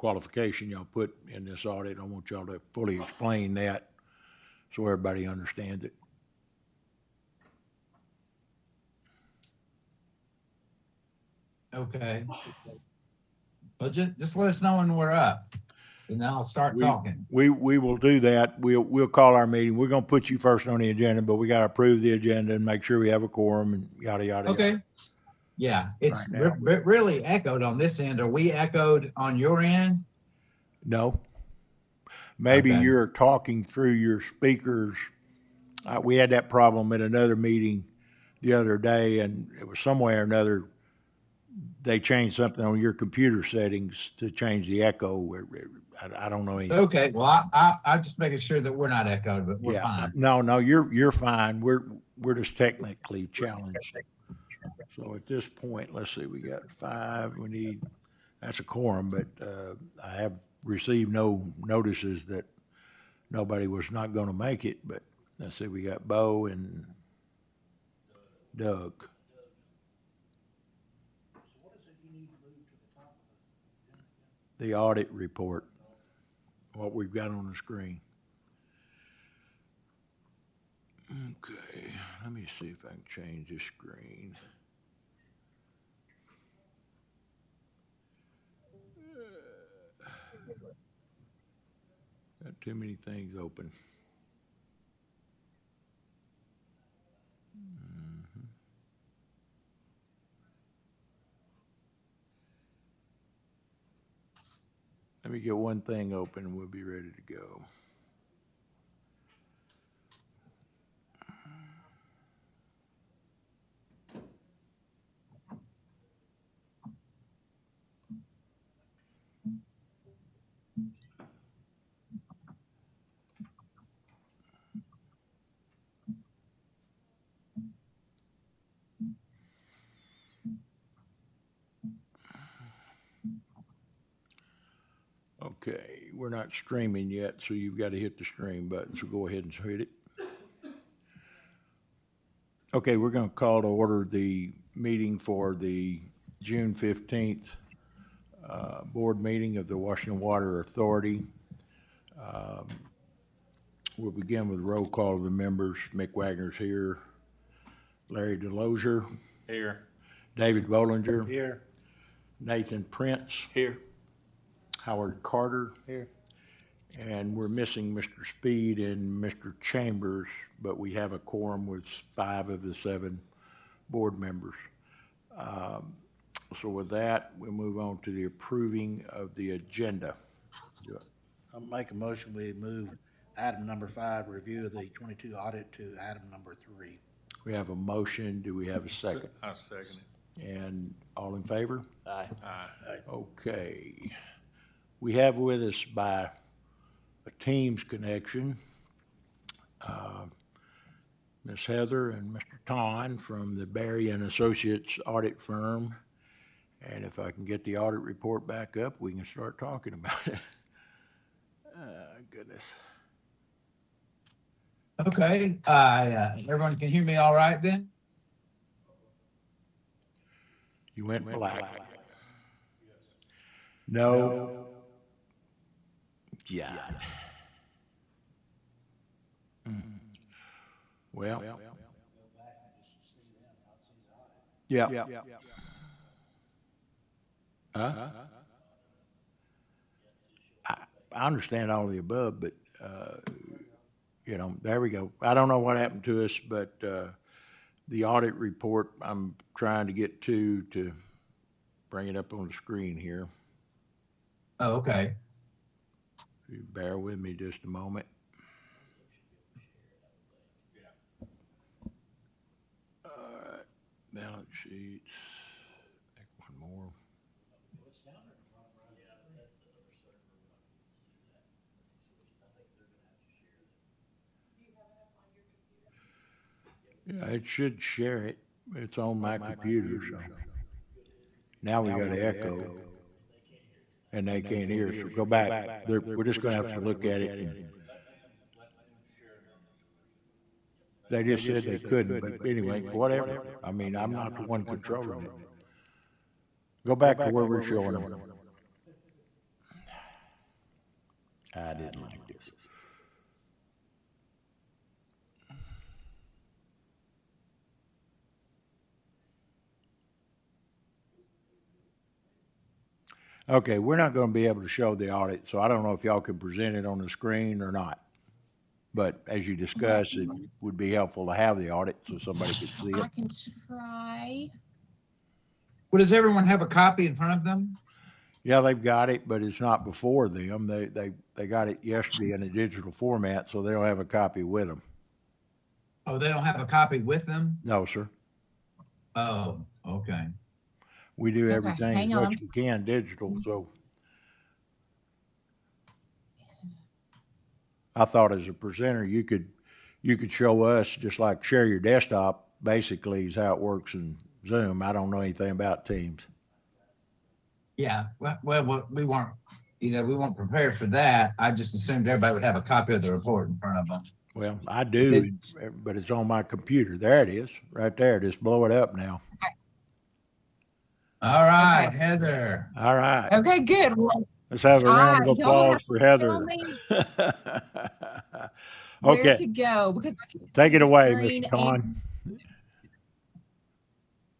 qualification y'all put in this audit. I want y'all to fully explain that so everybody understands it. Okay. Well, just let us know when we're up, and then I'll start talking. We will do that. We'll call our meeting. We're gonna put you first on the agenda, but we gotta approve the agenda and make sure we have a quorum and yada, yada, Okay. yada. Yeah, it's Right now. really echoed on this end. Are we echoed on your end? No. Maybe Okay. you're talking through your speakers. We had that problem at another meeting the other day, and it was some way or another, they changed something on your computer settings to change the echo. I don't know anything. Okay, well, I'm just making sure that we're not echoed, but we're fine. No, you're fine. We're just technically challenged. So at this point, let's see, we got 5. That's a quorum, but I have received no notices that nobody was not going to make it. But let's see, we got Bo and Doug. So what is it you need to move to the top of The audit report, what we've got on the screen. Okay, let me see if I can change this screen. Got too many things open. Let me get one thing open and we'll be ready to go. Okay, we're not streaming yet, so you've got to hit the stream button, so go ahead and hit it. Okay, we're going to call to order the meeting for the June 15th board meeting of the Washington Water Authority. We'll begin with a roll call of the members. Mick Wagner's here. Larry DeLozier. Here. David Bollinger. Here. Nathan Prince. Here. Howard Carter. Here. And we're missing Mr. Speed and Mr. Chambers, but we have a quorum with 5 of the 7 board members. So with that, we'll move on to the approving of the agenda. I'll make a motion, we move item number 5, review of the 22 audit, to item number 3. We have a motion. Do we have a second? I second it. And all in favor? Aye. Aye. Okay. We have with us by a Teams connection, Ms. Heather and Mr. Ton from the Berry and Associates audit firm. And if I can get the audit report back up, we can start talking about it. Goodness. Okay, everyone can hear me all right then? You went black. No. Yeah. Well. Yeah. Huh? I understand all of the above, but, there we go. I don't know what happened to us, but the audit report I'm trying to get to bring it up on the screen here. Oh, okay. If you bear with me just a moment. All right, balance sheets. Take one more. Yeah, it should share it. It's on my computer, so. Now we got echo. And they can't hear us. So go back. We're just gonna have to look at it. And they just said they couldn't, but anyway, whatever. I mean, I'm not the one controlling it. Go back to where we're showing them. I didn't like this. Okay, we're not gonna be able to show the audit, so I don't know if y'all can present it on the screen or not. But as you discussed, it would be helpful to have the audit so somebody could see I it. can try. Well, does everyone have a copy in front of them? Yeah, they've got it, but it's not before them. They got it yesterday in a digital format, so they don't have a copy with them. Oh, they don't have a copy with them? No, sir. Oh, okay. We do Okay, everything as hang on. much as we can digital, so. I thought as a presenter, you could show us, just like share your desktop, basically is how it works in Zoom. I don't know anything about Teams. Yeah, well, we weren't, we weren't prepared for that. I just assumed everybody would have a copy of the report in front of them. Well, I do, but it's on my computer. There it is, right there. Just blow it up now. All right, Okay. Heather. All right. Okay, good. Well, Let's have a round of y'all applause have for to Heather. tell me where Okay, to go because I can take it away, screen Mr. Khan.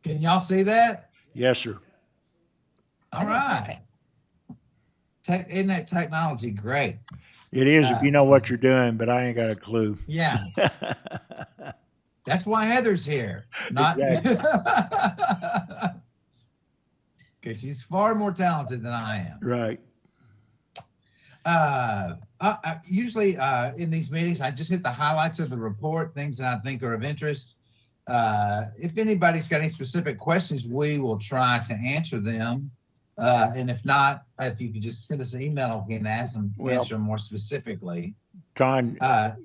Can y'all see that? Yes, sir. All right. Isn't that technology great? It is if you know what you're doing, but I ain't got a clue. Yeah, that's why Heather's here. Not because she's far more talented than I am. Right. Usually in these meetings, I just hit the highlights of the report, things that I think are of interest. If anybody's got any specific questions, we will try to answer them. And if not, if you could just send us an email, we can ask them, answer them more specifically. Con, Yeah.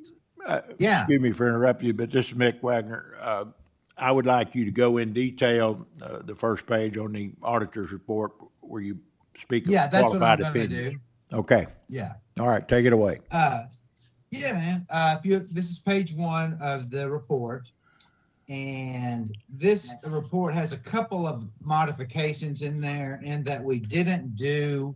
excuse me for interrupting you, but this is Mick Wagner. I would like you to go in detail, the first page on the auditor's report where you speak Yeah, of that's what I'm qualified going to opinion. do. Okay. Yeah. All right. Take it away. Yeah, man. This is page 1 of the report. And this report has a couple of modifications in there in that we didn't do,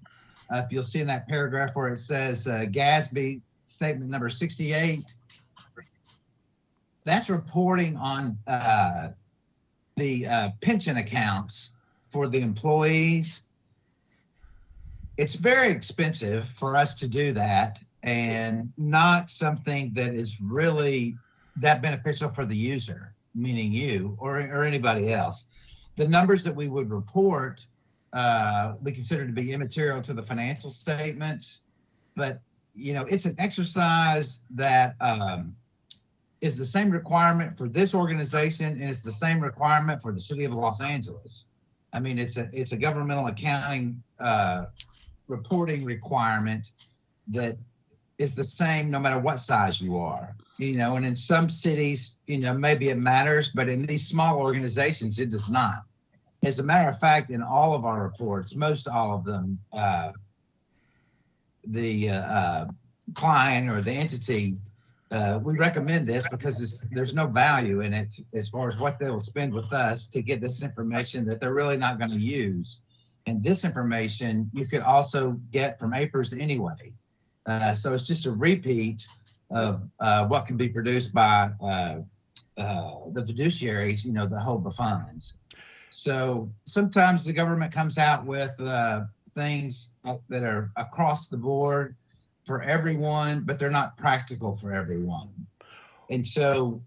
if you'll see in that paragraph where it says GASB statement number 68, that's reporting on the pension accounts for the employees. It's very expensive for us to do that and not something that is really that beneficial for the user, meaning you or anybody else. The numbers that we would report, we consider to be immaterial to the financial statements, but it's an exercise that is the same requirement for this organization and it's the same requirement for the city of Los Angeles. I mean, it's a governmental accounting reporting requirement that is the same no matter what size you are. And in some cities, maybe it matters, but in these small organizations, it does not. As a matter of fact, in all of our reports, most all of them, the client or the entity, we recommend this because there's no value in it as far as what they will spend with us to get this information that they're really not going to use. And this information you could also get from APRS anyway. So it's just a repeat of what can be produced by the fiduciaries, that hold the funds. So sometimes the government comes out with things that are across the board for everyone, but they're not practical for everyone. And so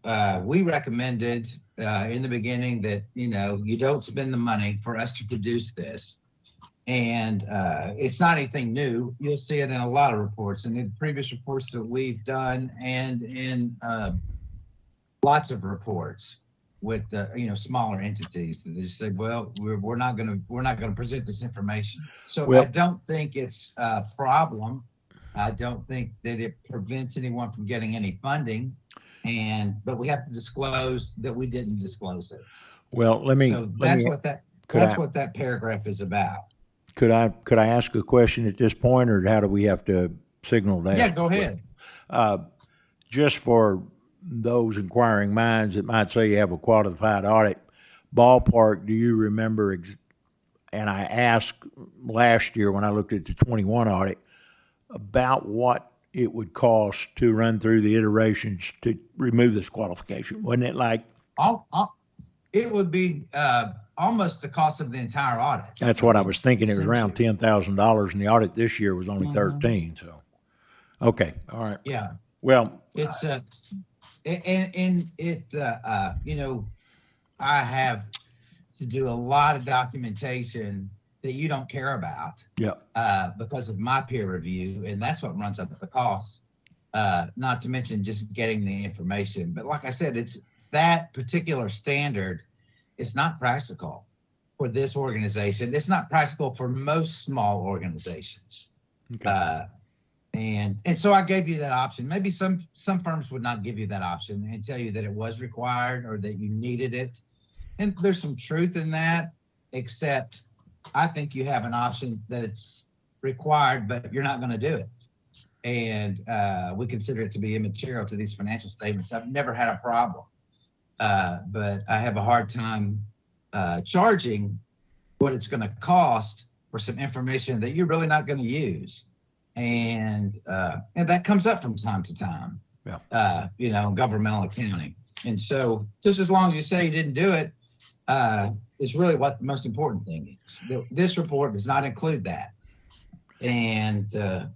we recommended in the beginning that, you don't spend the money for us to produce this. And it's not anything new. You'll see it in a lot of reports and in previous reports that we've done and in lots of reports with smaller entities that they say, well, we're not going to present this information. So Well, I don't think it's a problem. I don't think that it prevents anyone from getting any funding, but we have to disclose that we didn't disclose it. well, So that's what that paragraph is about. Could I ask a question at this point, or how do we have to signal that? Yeah, go ahead. Just for those inquiring minds that might say you have a qualified audit, ballpark, do you remember, and I asked last year when I looked at the 21 audit, about what it would cost to run through the iterations to remove this qualification? Wasn't it like, It would be almost the cost of the entire audit. that's what I was thinking, it was around Essentially. $10,000 and the audit this year was only Mhm. 13, so. Okay, all right. Yeah, Well, it's and it you know, I have to do a lot of documentation that you don't care about yeah, because of my peer review, and that's what runs up the cost. Not to mention just getting the information. But like I said, it's that particular standard is not practical for this organization. It's not practical for most small organizations. okay. And so I gave you that option. Maybe some firms would not give you that option and tell you that it was required or that you needed it. And there's some truth in that, except I think you have an option that it's required, but you're not going to do it. And we consider it to be immaterial to these financial statements. I've never had a problem, but I have a hard time charging what it's going to cost for some information that you're really not going to use. And that comes up from time to time, you know, governmental accounting. And so just as long as you say you didn't do it, is really what the most important thing is. This report does not include that. And,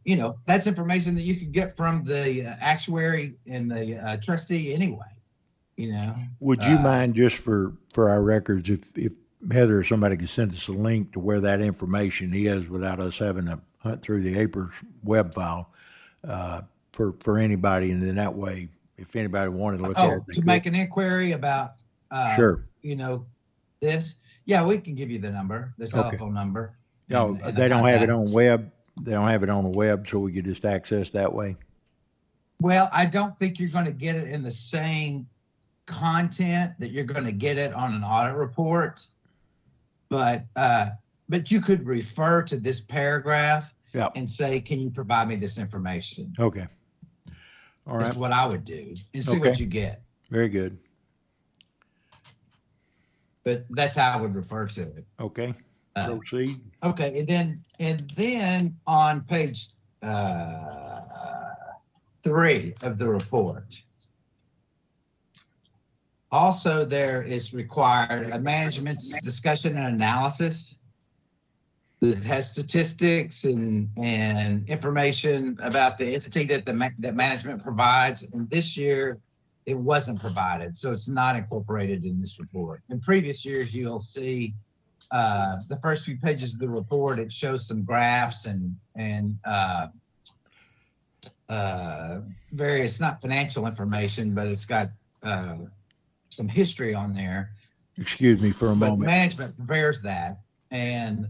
you know, that's information that you could get from the actuary and the trustee anyway, you know. Would you mind, just for our records, if Heather or somebody could send us a link to where that information is without us having to hunt through the APRS web file, for anybody, and then that way, if anybody wanted to look at it, they To could. make an inquiry about, Sure. you know, this, yeah, we can give you the number, the telephone number. No, and they the don't have it contact. on web. They don't have it on the web, so we could just access that way. Well, I don't think you're going to get it in the same content that you're going to get it on an audit report, but you could refer to this paragraph Yeah. and say, can you provide me this information? Okay. All right. That's what I would do and see Okay. what you get. Very good. But that's how I would refer to it. Okay. Proceed. Okay, and then on page 3 of the report, also there is required a management's discussion and analysis that has statistics and information about the entity that that management provides. And this year it wasn't provided, so it's not incorporated in this report. In previous years, you'll see the first few pages of the report, it shows some graphs and various, not financial information, but it's got some history on there. Excuse me for a But moment. management prepares that. And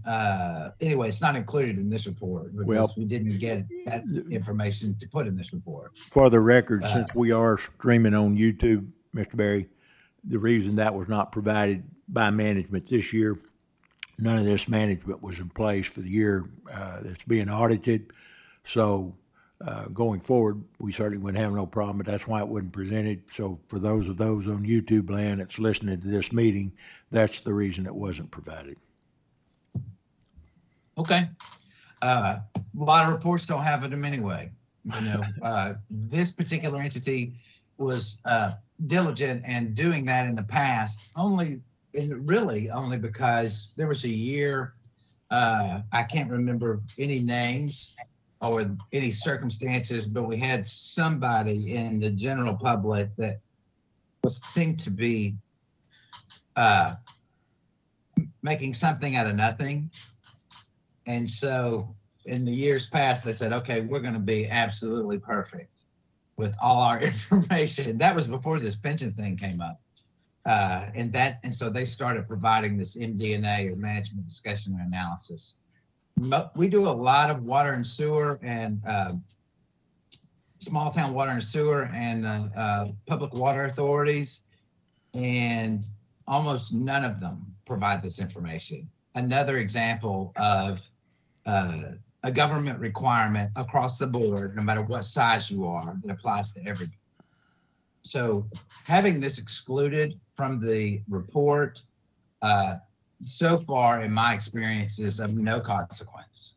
anyway, it's not included in this report because Well, we didn't get that information to put in this report. For the record, since we are streaming on YouTube, Mr. Berry, the reason that was not provided by management this year, none of this management was in place for the year that's being audited. So going forward, we certainly wouldn't have no problem, but that's why it wasn't presented. So for those on YouTube land that's listening to this meeting, that's the reason it wasn't provided. Okay. A lot of reports don't have them anyway. You know, this particular entity was diligent and doing that in the past, really only because there was a year, I can't remember any names or any circumstances, but we had somebody in the general public that seemed to be making something out of nothing. And so in the years past, they said, okay, we're going to be absolutely perfect with all our information. That was before this pension thing came up. And so they started providing this MD&A, or management discussion and analysis. We do a lot of water and sewer and small town water and sewer and public water authorities, and almost none of them provide this information. Another example of a government requirement across the board, no matter what size you are, that applies to everybody. So having this excluded from the report, so far in my experience, is of no consequence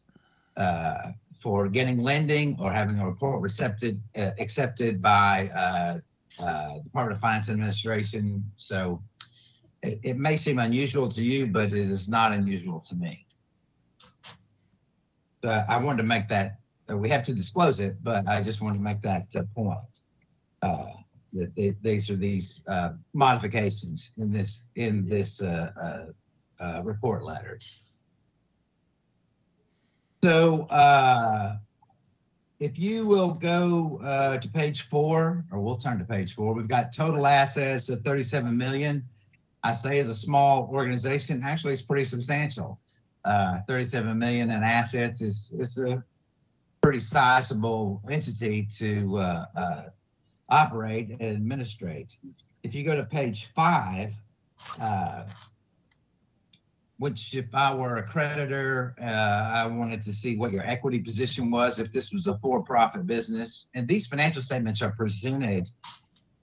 for getting lending or having a report accepted by Department of Finance Administration. So it may seem unusual to you, but it is not unusual to me. I wanted to make that, we have to disclose it, but I just wanted to make that point. That these modifications in this report letter. So if you will go to page 4, or we'll turn to page 4, we've got total assets of 37 million. I say as a small organization, actually it's pretty substantial. 37 million in assets is a pretty sizable entity to operate and administrate. If you go to page 5, which if I were a creditor, I wanted to see what your equity position was if this was a for-profit business. And these financial statements are presented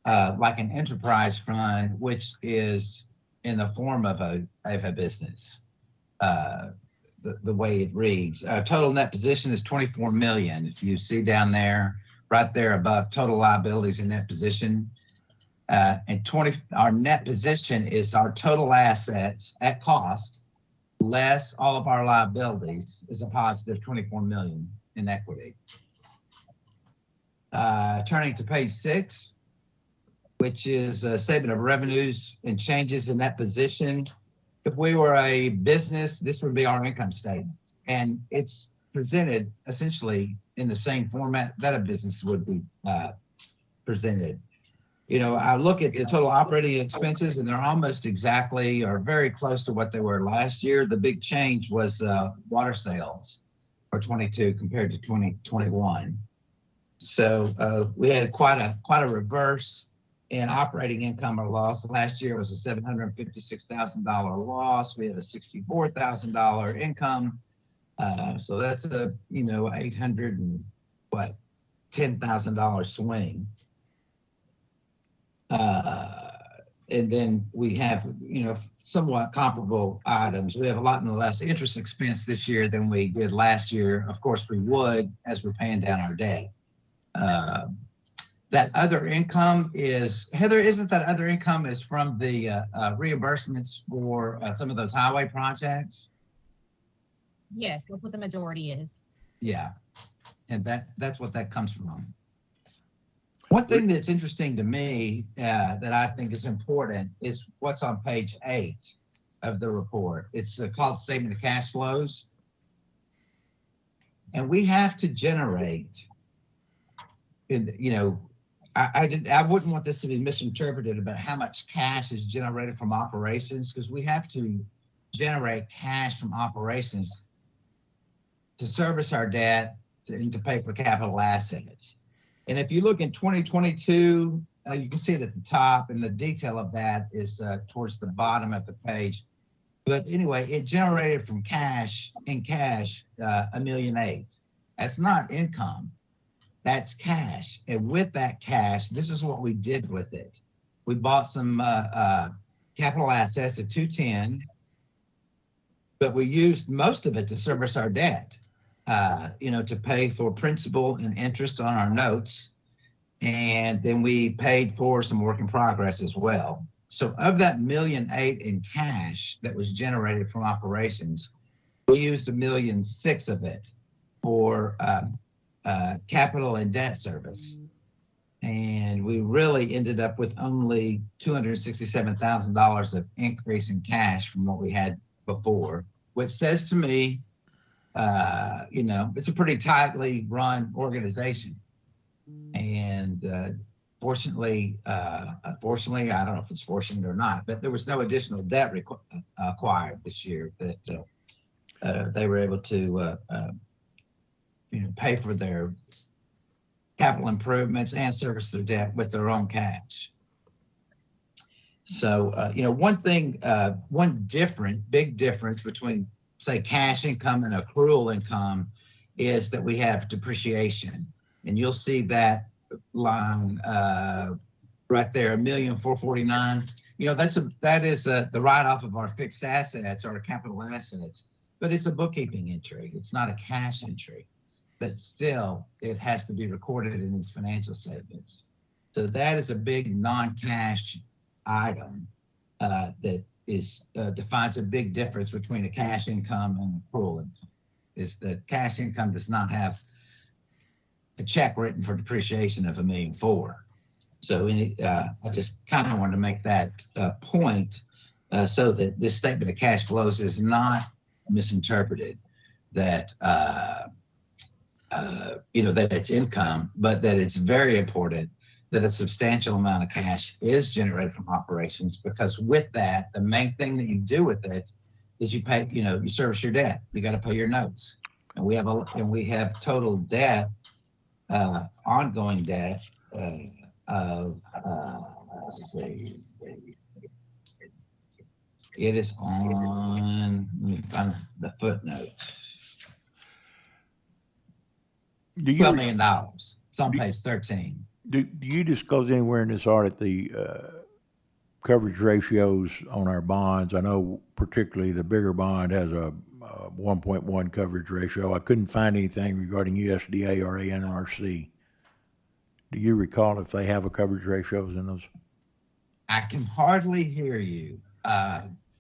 like an enterprise fund, which is in the form of a business. The way it reads, total net position is 24 million. If you see down there, right there above total liabilities and net position, and our net position is our total assets at cost less all of our liabilities is a positive 24 million in equity. Turning to page 6, which is a statement of revenues and changes in that position. If we were a business, this would be our income statement, and it's presented essentially in the same format that a business would be presented. You know, I look at the total operating expenses, and they're almost exactly or very close to what they were last year. The big change was water sales for 22 compared to 2021. So we had quite a reverse in operating income or loss. Last year was a $756,000 loss. We had a $64,000 income. So that's a, you know, $10,000 swing. And then we have, you know, somewhat comparable items. We have a lot less interest expense this year than we did last year. Of course, we would, as we're paying down our debt. That other income is, Heather, isn't that other income is from the reimbursements for some of those highway projects? Yes, that's what the majority is. Yeah, and that's what that comes from. One thing that's interesting to me that I think is important is what's on page 8 of the report. It's called Statement of Cash Flows. And we have to generate, you know, I wouldn't want this to be misinterpreted about how much cash is generated from operations, because we have to generate cash from operations to service our debt and to pay for capital assets. And if you look in 2022, you can see it at the top, and the detail of that is towards the bottom of the page. But anyway, it generated from cash, $1.8 million. That's not income. That's cash. And with that cash, this is what we did with it. We bought some capital assets at 210, but we used most of it to service our debt, you know, to pay for principal and interest on our notes. And then we paid for some work in progress as well. So of that $1.8 million in cash that was generated from operations, we used $1.6 million of it for capital and debt service. And we really ended up with only $267,000 of increase in cash from what we had before, which says to me, you know, it's a pretty tightly run organization. And unfortunately, I don't know if it's fortunate or not, but there was no additional debt acquired this year that they were able to you know, pay for their capital improvements and service their debt with their own cash. So, you know, one big difference between, say, cash income and accrual income is that we have depreciation. And you'll see that line right there, $1,449,000. You know, that is the write-off of our fixed assets or capital assets, but it's a bookkeeping entry. It's not a cash entry. but still it has to be recorded in these financial statements. So that is a big non-cash item that is defines a big difference between a cash income and accrual income. Is that cash income does not have a check written for depreciation of $1.4 million. So I just kind of wanted to make that point so that this statement of cash flows is not misinterpreted, that that it's income, but that it's very important that a substantial amount of cash is generated from operations, because with that, the main thing that you do with it is you pay, you service your debt. You got to pay your notes, and we have total debt, ongoing debt of let's see, it is on. Let me find the footnote. $12 million. It's on page 13. Do you disclose anywhere in this audit the coverage ratios on our bonds? I know particularly the bigger bond has a 1.1 coverage ratio. I couldn't find anything regarding USDA or ANRC. Do you recall if they have a coverage ratios in those? I can hardly hear you.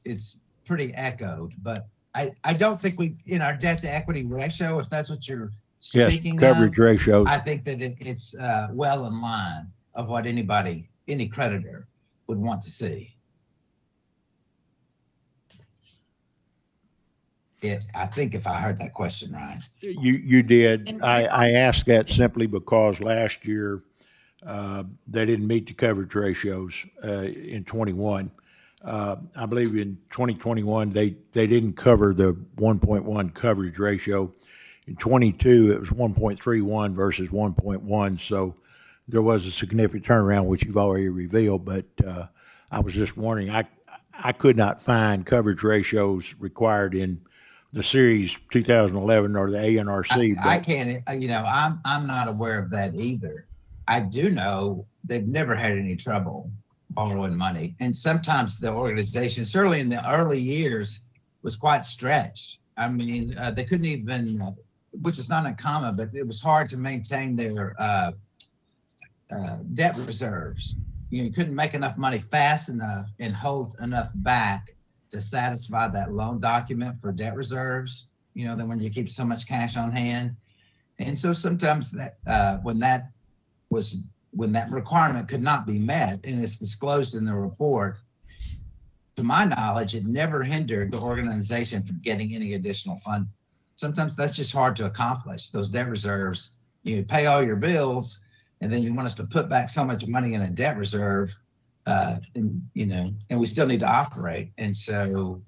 It's pretty echoed, but I don't think in our debt to equity ratio, if that's what you're speaking coverage of, ratios. I think that it's well in line of what any creditor would want to see. I think if I heard that question right. You did. And- I asked that simply because last year they didn't meet the coverage ratios in 21. I believe in 2021 they didn't cover the 1.1 coverage ratio. In 22 it was 1.31 versus 1.1. So there was a significant turnaround, which you've already revealed. But I was just wondering. I could not find coverage ratios required in the series 2011 or the ANRC. I can't, I'm not aware of that either. I do know they've never had any trouble borrowing money. And sometimes the organization, certainly in the early years, was quite stretched. I mean, they couldn't even, which is not uncommon, but it was hard to maintain their debt reserves. You couldn't make enough money fast enough and hold enough back to satisfy that loan document for debt reserves, then when you keep so much cash on hand. And so sometimes that when that requirement could not be met, and it's disclosed in the report, to my knowledge, it never hindered the organization from getting any additional funding. Sometimes that's just hard to accomplish. Those debt reserves, you pay all your bills, and then you want us to put back so much money in a debt reserve, and we still need to operate. And so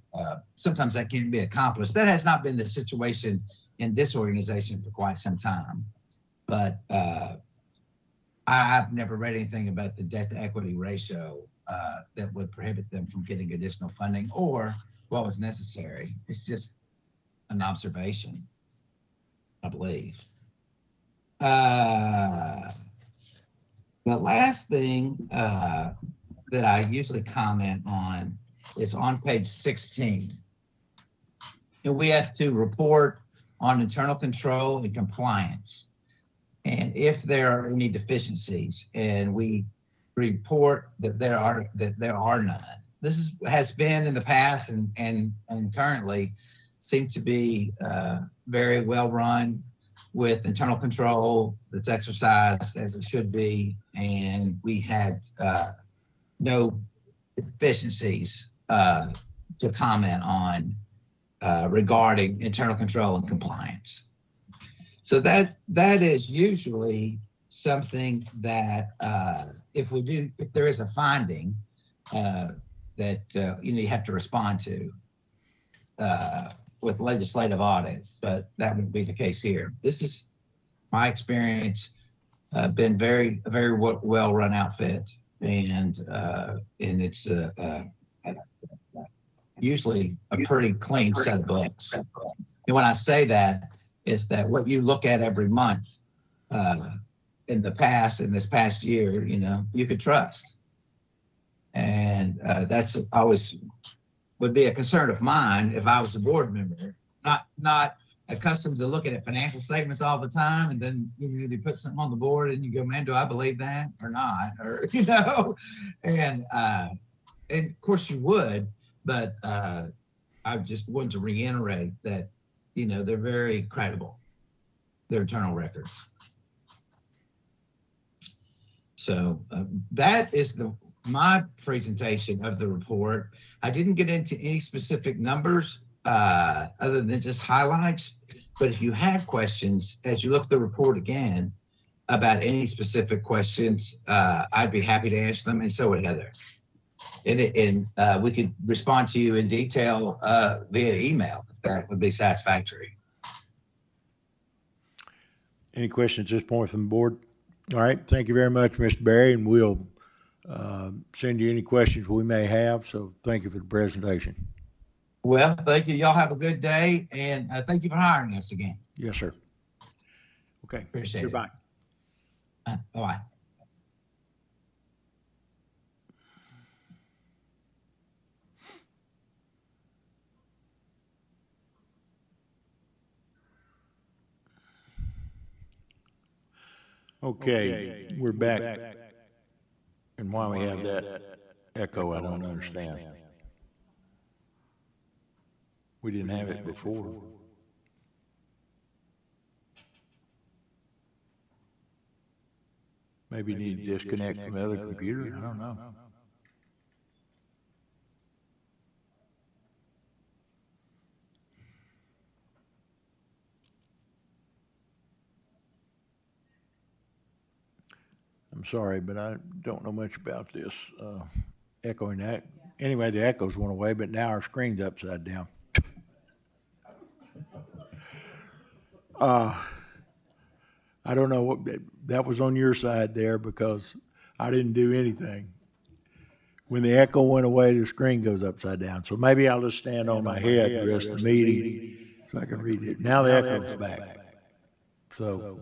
sometimes that can't be accomplished. That has not been the situation in this organization for quite some time. But I've never read anything about the debt to equity ratio that would prohibit them from getting additional funding or what was necessary. It's just an observation, I believe. The last thing that I usually comment on is on page 16. And we have to report on internal control and compliance, and if there are any deficiencies, and we report that there are none. This has been in the past and currently seem to be very well run, with internal control that's exercised as it should be, and we had no deficiencies to comment on regarding internal control and compliance. So that is usually something that if there is a finding that you have to respond to with legislative audits, but that won't be the case here. This is my experience. Been very well run outfit, and it's usually a pretty clean set of books. And when I say that, is that what you look at every month in this past year, you could trust. And that's always would be a concern of mine if I was a board member, not accustomed to looking at financial statements all the time, and then they put something on the board and you go, man, do I believe that or not? Or and of course you would, but I just want to reiterate that they're very credible, their internal records. So that is my presentation of the report. I didn't get into any specific numbers other than just highlights. But if you have questions as you look at the report again about any specific questions, I'd be happy to answer them, and so would Heather. And we could respond to you in detail via email if that would be satisfactory. Any questions at this point from the board? All right, thank you very much, Mr. Berry, and we'll send you any questions we may have. So thank you for the presentation. Well, thank you. Y'all have a good day, and thank you for hiring us again. Yes, sir. Okay. Appreciate it. Goodbye. Bye. Okay, we're back. And why we have that echo, I don't understand. We didn't have it before. Maybe you need to disconnect from the other computer, I don't know. I'm sorry, but I don't know much about this echoing that. Anyway, the echoes went away, but now our screen's upside down. I don't know what that was on your side there because I didn't do anything. When the echo went away, the screen goes upside down. So maybe I'll just stand on my head the rest of the meeting so I can read it. Now the echo's back. So.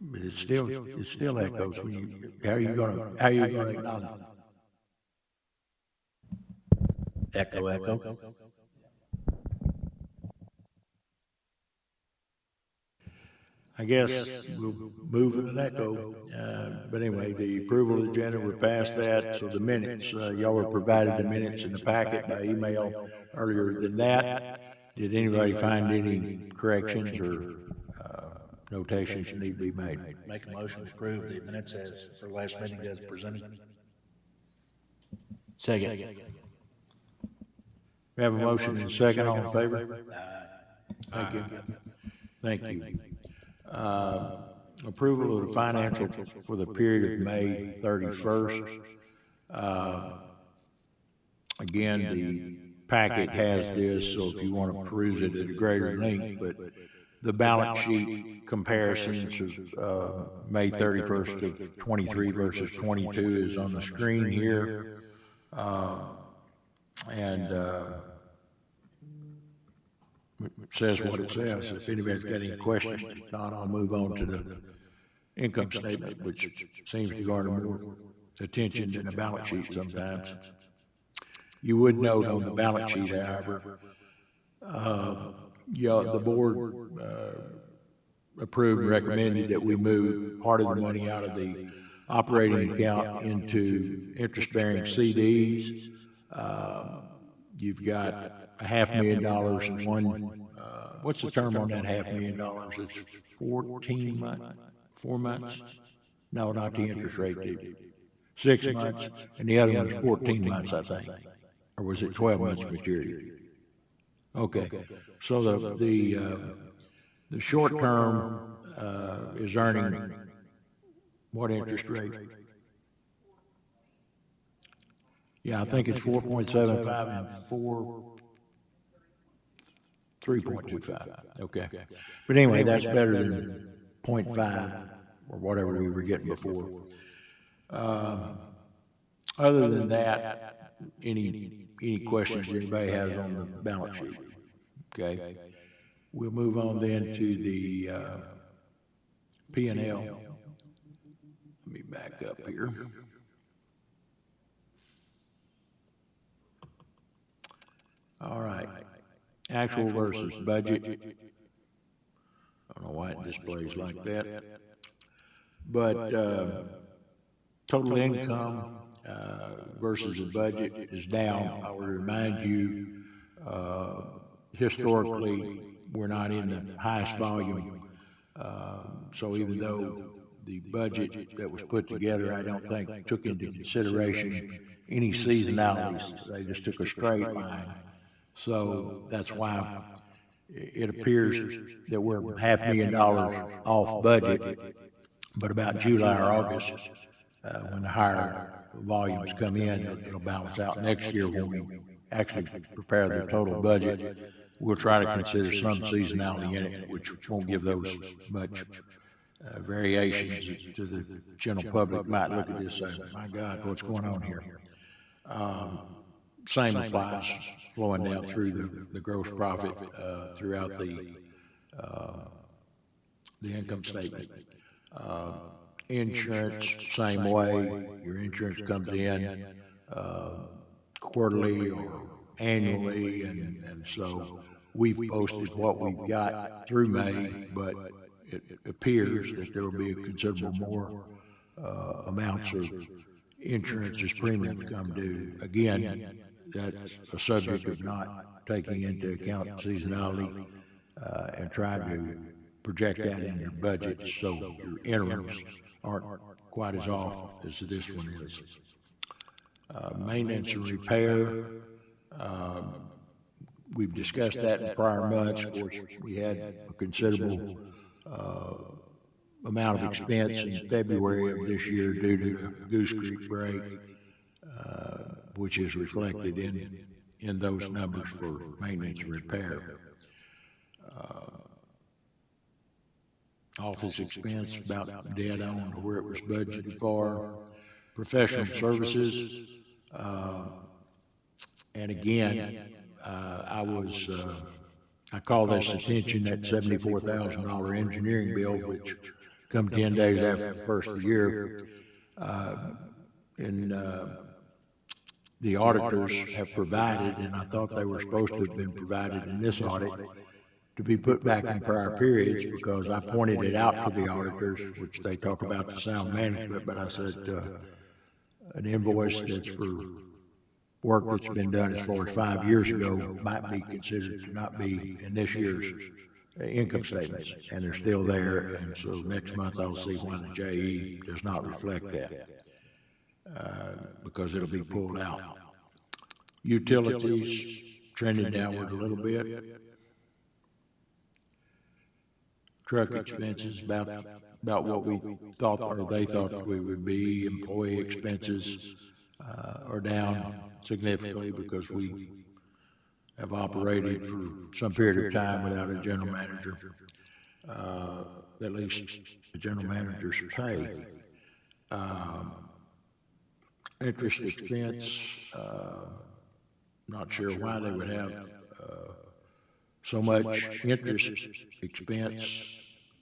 But it still echoes when you, how are you gonna acknowledge it? Echo. I guess we'll move with an echo. But anyway, the approval of the agenda, we're past that. So the minutes, y'all were provided the minutes in the packet by email earlier than that. Did anybody find any corrections or notations that need to be made? Make a motion to approve the minutes as for last meeting as presented. Second. We have a motion and a second, all in favor? Thank you. Thank you. Approval of the financials for the period of May 31st. Again, the packet has this, so if you want to peruse it at a greater length, but the balance sheet comparisons of May 31st of 23 versus 22 is on the screen here. And it says what it says. If anybody's got any questions, if not, I'll move on to the income statement, which seems to garner more attention than the balance sheet sometimes. You would note on the balance sheet, however, the board approved and recommended that we move part of the money out of the operating account into interest-bearing CDs. You've got $500,000 in one. What's the term on that $500,000? It's 14 months, 4 months? No, not the interest rate. 6 months, and the other one is 14 months, I think. Or was it 12 months maturity? Okay, so the short term is earning what interest rate? Yeah, I think it's 4.75 and 3.25. Okay, but anyway, that's better than 0.5 or whatever we were getting before. Other than that, any questions anybody has on the balance sheet? Okay, we'll move on then to the P&L. Let me back up here. All right. Actual versus budget. I don't know why it displays like that. But, total income, versus the budget is down. I will remind you, historically, we're not in the highest volume. So even though the budget that was put together, I don't think took into consideration any seasonalities. They just took a straight line. So that's why it appears that we're $500,000 off budget, but about July or August, when the higher volumes come in, it'll balance out. Next year, when we actually prepare the total budget, we'll try to consider some seasonality in it, which won't give those much variations to the general public. Might look at this and say, my God, what's going on here? Same applies flowing down through the gross profit throughout the income statement. Insurance, same way. Your insurance comes in quarterly or annually, and so we've posted what we've got through May, but it appears that there will be a considerable more amounts of insurance as premiums come due. Again, that's a subject of not taking into account seasonality and trying to project that in your budget so your interims aren't quite as off as this one is. Maintenance and repair, we've discussed that in prior months. Of course, we had a considerable amount of expense in February of this year due to the Goose Creek break, which is reflected in those numbers for maintenance and repair. Office expense about dead on to where it was budgeted for. Professional services, and again, I call this attention that $74,000 engineering bill, which come 10 days after the first of the year, and the auditors have provided, and I thought they were supposed to have been provided in this audit, to be put back in prior periods, because I pointed it out to the auditors, which they talk about the sound management, but I said, an invoice that's for work that's been done as far as 5 years ago might be considered to not be in this year's income statements, and they're still there, and so next month I'll see why the JE does not reflect that, because it'll be pulled out. Utilities trending downward a little bit. Truck expenses about what we thought, or they thought we would be. Employee expenses are down significantly because we have operated for some period of time without a general manager, at least the general manager's pay. Interest expense, not sure why they would have so much interest expense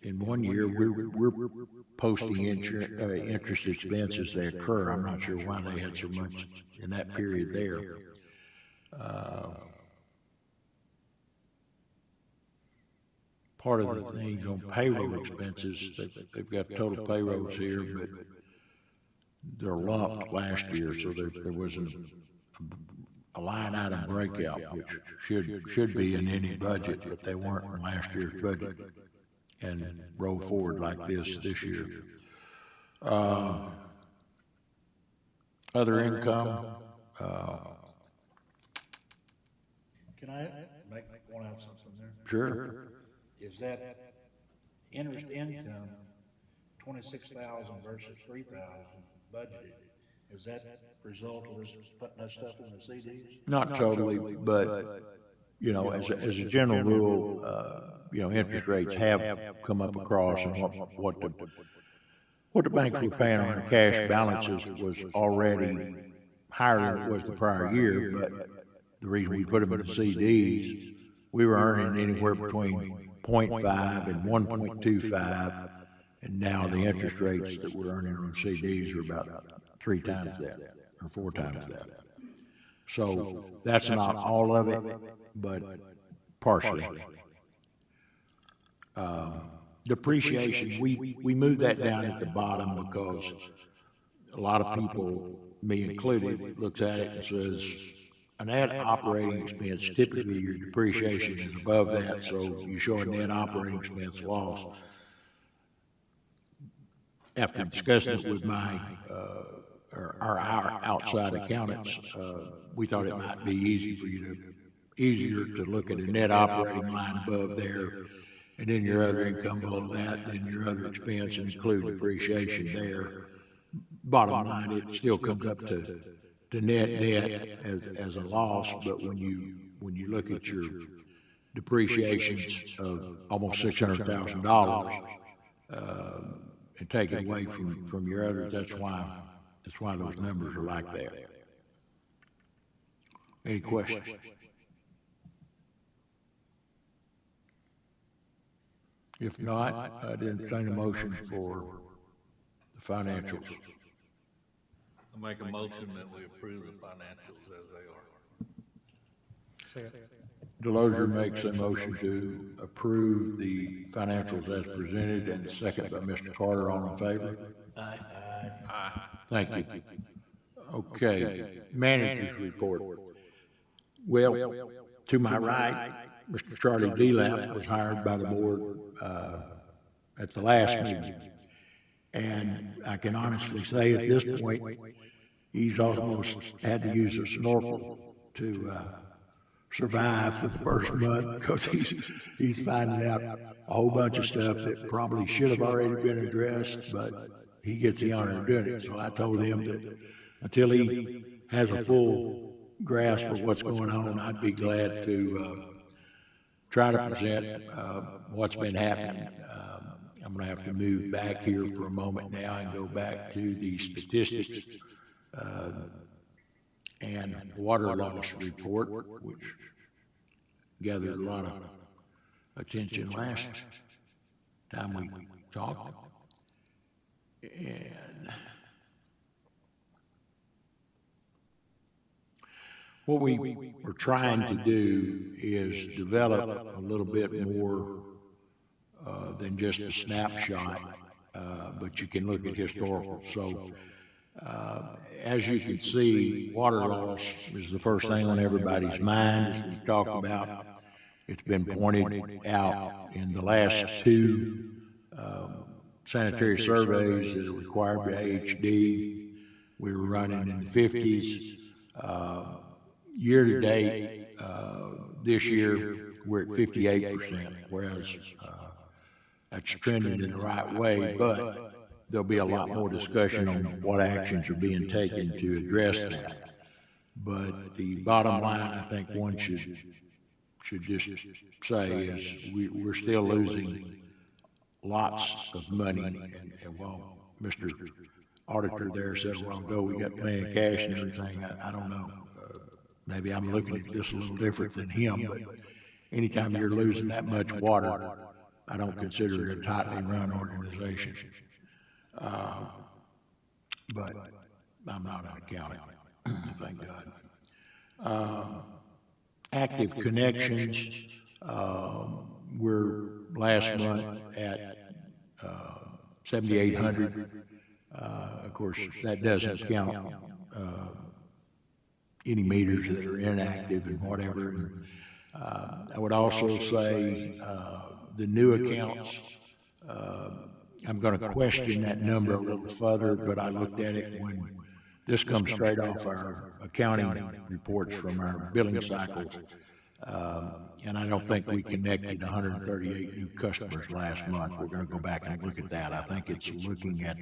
in one year. We're posting interest expenses that occur. I'm not sure why they had so much in that period there. Part of the things on payroll expenses, they've got total payrolls here, but they're lumped last year, so there wasn't a line item breakout, which should be in any budget, but they weren't in last year's budget, and roll forward like this year. Other income, Can I point out something there? sure. Is that interest income, 26,000 versus 3,000 budgeted? Is that result of us putting that stuff in the CDs? Not totally, but, you know, as a general rule, you know, interest rates have come up across, and what the banks were paying on their cash balances was already higher than it was the prior year, but the reason we put them in the CDs, we were earning anywhere between 0.5 and 1.25, and now the interest rates that we're earning on CDs are about 3 times that, or 4 times that. So that's not all of it, but partially. Depreciation, we moved that down at the bottom because a lot of people, me included, looks at it and says, a net operating expense, typically your depreciation is above that, so you show a net operating expense loss. After discussing it with our outside accountants, we thought it might be easier to look at a net operating line above there, and then your other income below that, and your other expense, and include depreciation there. Bottom line, it still comes up to net as a loss, but when you look at your depreciations of almost $600,000, and take it away from your others, that's why those numbers are like that. Any questions? If not, I'd entertain a motion for the financials. I make a motion that we approve the financials as they are. Delozer makes a motion to approve the financials as presented, and second by Mr. Carter. All in favor? Aye. Thank you. Okay, managers report. Well, to my right, Mr. Charlie Delap was hired by the board at the last meeting. And I can honestly say at this point, he's almost had to use a snorkel to survive for the first month, because he's finding out a whole bunch of stuff that probably should have already been addressed, but he gets the honor of doing it. So I told him that until he has a full grasp of what's going on, I'd be glad to try to present what's been happening. I'm going to have to move back here for a moment now and go back to the statistics and water loss report, which gathered a lot of attention last time we talked. And what we were trying to do is develop a little bit more than just a snapshot, but you can look at historical. So as you can see, water loss is the first thing on everybody's mind, as we've talked about. It's been pointed out in the last two sanitary surveys that are required by AHD. We were running in the 50s. Year to date, this year, we're at 58%, whereas that's trending in the right way, but there'll be a lot more discussion on what actions are being taken to address that. But the bottom line, I think one should just say is we're still losing lots of money. And while Mr. Auditor there said a while ago we got plenty of cash and everything, I don't know. Maybe I'm looking at this a little different than him, but anytime you're losing that much water, I don't consider it a tightly run organization. But I'm not an accountant, thank God. Active connections, we're last month at 7,800. Of course, that doesn't count any meters that are inactive and whatever. I would also say the new accounts, I'm going to question that number a little further, but I looked at it when this comes straight off our accounting reports from our billing cycles. And I don't think we connected 138 new customers last month. We're going to go back and look at that. I think it's looking at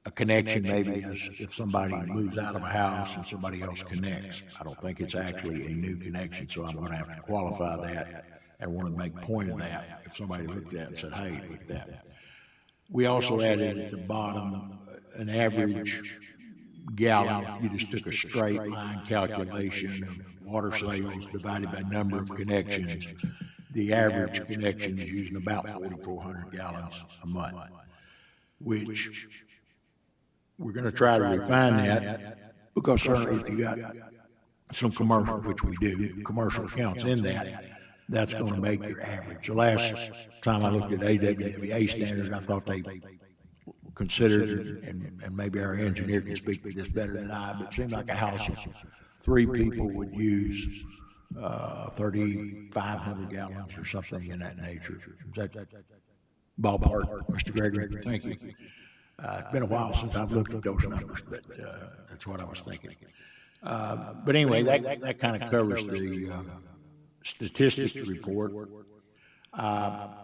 a connection maybe as if somebody moves out of a house and somebody else connects. I don't think it's actually a new connection, so I'm going to have to qualify that and want to make point of that if somebody looked at it and said, hey, look at that. We also added at the bottom an average gallon. If you just took a straight line calculation of water sales divided by number of connections, the average connection is using about 4,400 gallons a month, which we're going to try to refine that, Because certainly if you got some commercial, which we do, commercial accounts in that, that's gonna make your average. The last time I looked at AWWA standards, I thought they considered, and maybe our engineer can speak to this better than I, but it seemed like a house of 3 people would use 3,500 gallons or something in that nature. Is that ballpark, Mr. Gregory? Thank you. It's been a while since I've looked at those numbers, but that's what I was thinking. But anyway, that kind of covers the statistics report. I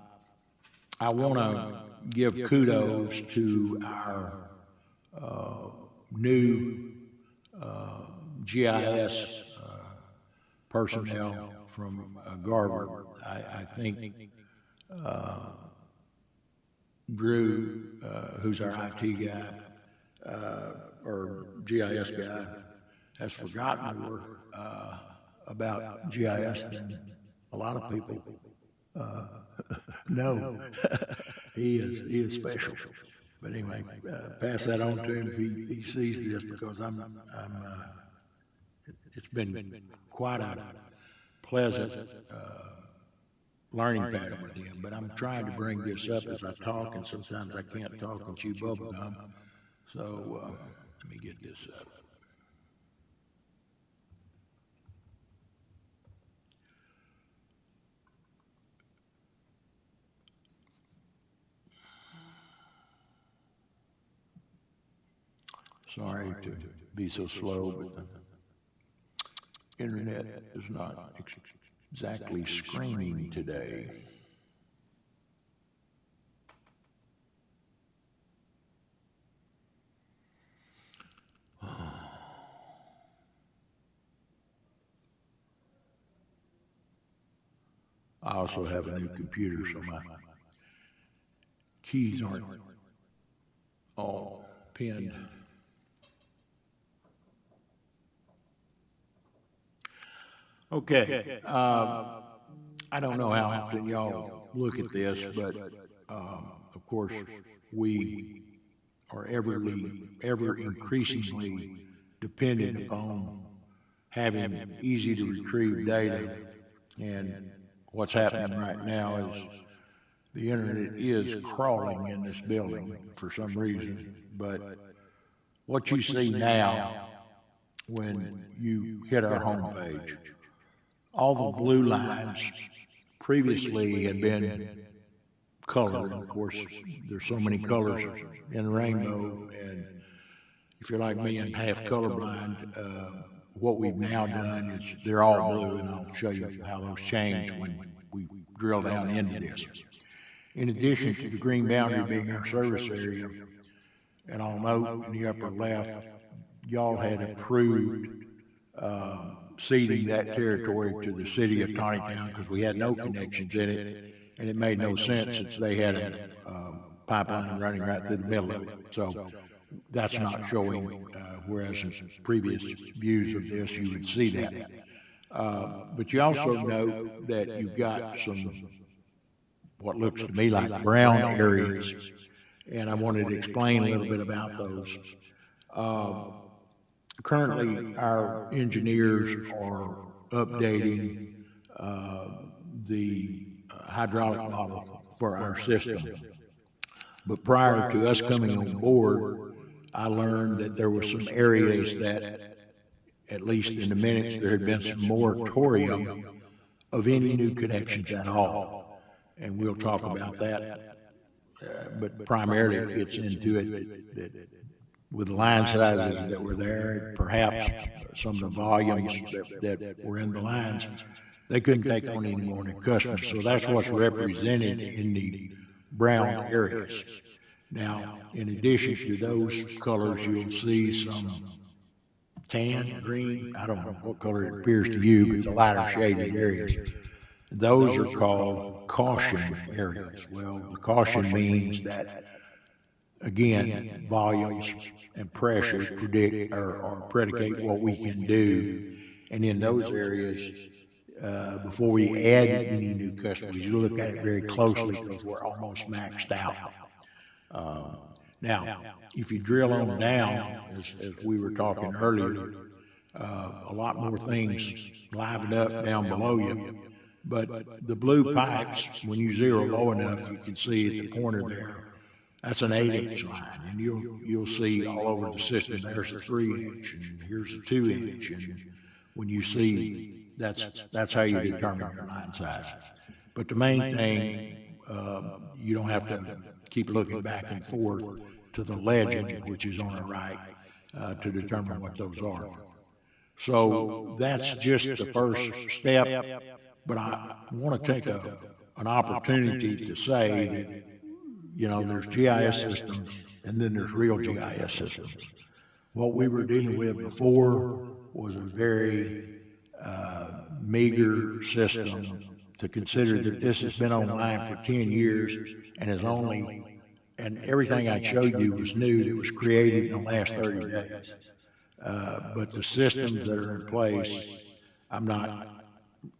want to give kudos to our new GIS personnel from Garvard. I think Drew, who's our IT guy, or GIS guy, has forgotten more about GIS than a lot of people know. He is special. But anyway, pass that on to him if he sees this, because it's been quite a pleasant learning pattern with him. But I'm trying to bring this up as I talk, and sometimes I can't talk and chew bubble gum. So let me get this up. Sorry to be so slow, but the internet is not exactly screaming today. I also have a new computer, so my keys aren't all pinned. Okay, I don't know how often y'all look at this, but of course, we are ever increasingly dependent upon having easy to retrieve data. And what's happening right now is the internet is crawling in this building for some reason. But what you see now, when you hit our homepage, all the blue lines previously had been colored. Of course, there's so many colors in the rainbow, and if you're like me and half colorblind, what we've now done is they're all blue, and I'll show you how those change when we drill down into this. In addition to the green boundary being our service area, and I'll note in the upper left, y'all had approved ceding that territory to the city of Conneetown because we had no connections in it, and it made no sense since they had a pipeline running right through the middle of it. So that's not showing, whereas in previous views of this, you would see that. But you also note that you've got some, what looks to me like brown areas, and I wanted to explain a little bit about those. Currently, our engineers are updating the hydraulic model for our system. But prior to us coming on board, I learned that there were some areas that, at least in the minutes, there had been some moratorium of any new connections at all. And we'll talk about that. But primarily it gets into it that with the line sizes that were there, perhaps some of the volumes that were in the lines, they couldn't take on any more new customers. So that's what's represented in the brown areas. Now, in addition to those colors, you'll see some tan, green, I don't know what color it appears to you, but the lighter shaded areas. Those are called caution areas. Well, the caution means that, again, volumes and pressure predict or predicate what we can do. And in those areas, before we add any new customers, you look at it very closely because we're almost maxed out. Now, if you drill on down, as we were talking earlier, a lot more things liven up down below you. But the blue pipes, when you zero low enough, you can see at the corner there, that's an 8-inch line, and you'll see all over the system, there's a 3-inch, and here's a 2-inch, and when you see, that's how you determine your line size. But the main thing, you don't have to keep looking back and forth to the legend, which is on the right, to determine what those are. So that's just the first step, but I want to take an opportunity to say that, you know, there's GIS systems and then there's real GIS systems. What we were dealing with before was a very meager system, to consider that this has been online for 10 years and is only, and everything I showed you was new that was created in the last 30 days. But the systems that are in place, I'm not,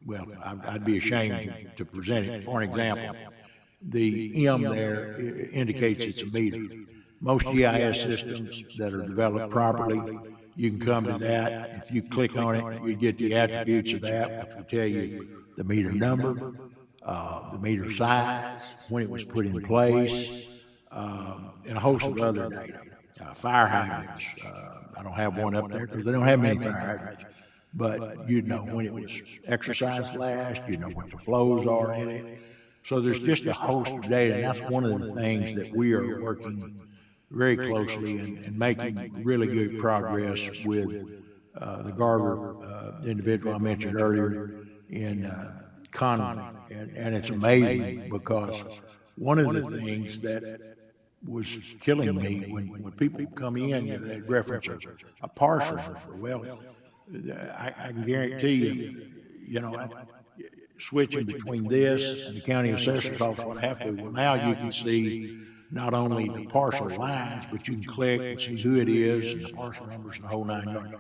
well, I'd be ashamed to present it. For an example, the M there indicates it's a meter. Most GIS systems that are developed properly, you can come to that. If you click on it, you get the attributes of that, which will tell you the meter number, the meter size, when it was put in place, and a host of other data. Fire hydrants, I don't have one up there because they don't have many fire hydrants, but you'd know when it was exercised last, you'd know what the flows are in it. So there's just a host of data, and that's one of the things that we are working very closely and making really good progress with the Garver individual I mentioned earlier in Conway. And it's amazing because one of the things that was killing me when people come in, you know, they reference a parcel number. Well, I can guarantee you, you know, switching between this and the county assessor's office, what I have to. Well, now you can see not only the parcel lines, but you can click and see who it is and the parcel numbers and the whole 9 yards.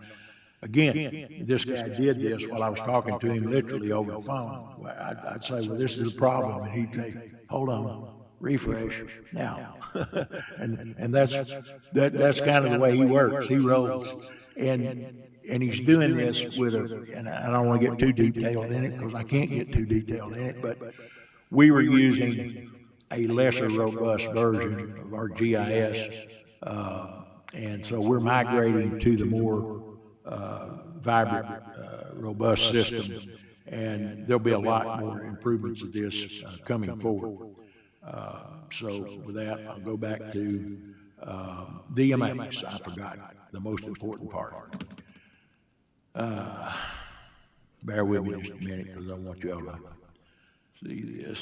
Again, this guy did this while I was talking to him literally over the phone. Well, I'd say, well, this is a problem, and he'd say, hold on, refresh now. and that's kind of the way he works. He rolls. And he's doing this with and I don't want to get too detailed in it because I can't get too detailed in it, but we were using a lesser robust version of our GIS, and so we're migrating to the more vibrant, robust system, and there'll be a lot more improvements of this coming forward. So with that, I'll go back to DMAs. I forgot the most important part. Bear with me just a minute because I want y'all to see this.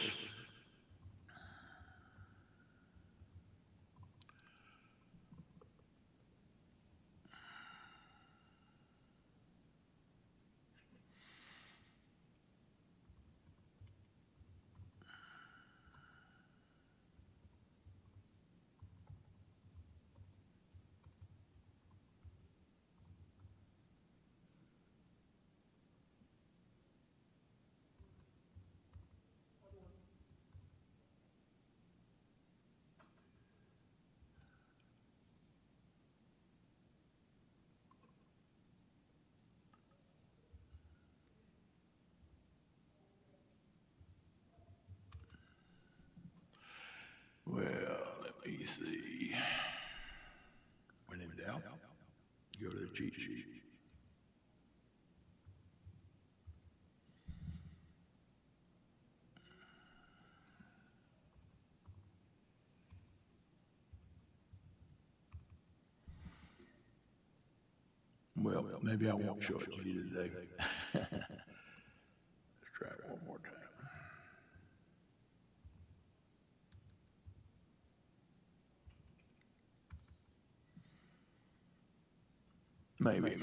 Well, let me see. When in doubt, go to the cheat sheet. Well, maybe I won't show it to you today. Let's try it one more time. Maybe.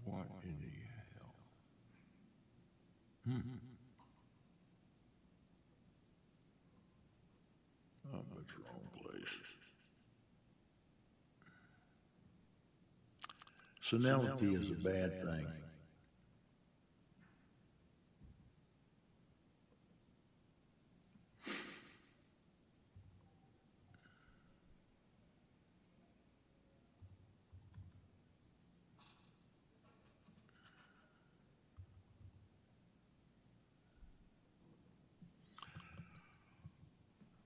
What in the hell? Oh, that's the wrong place. Senility is a bad thing.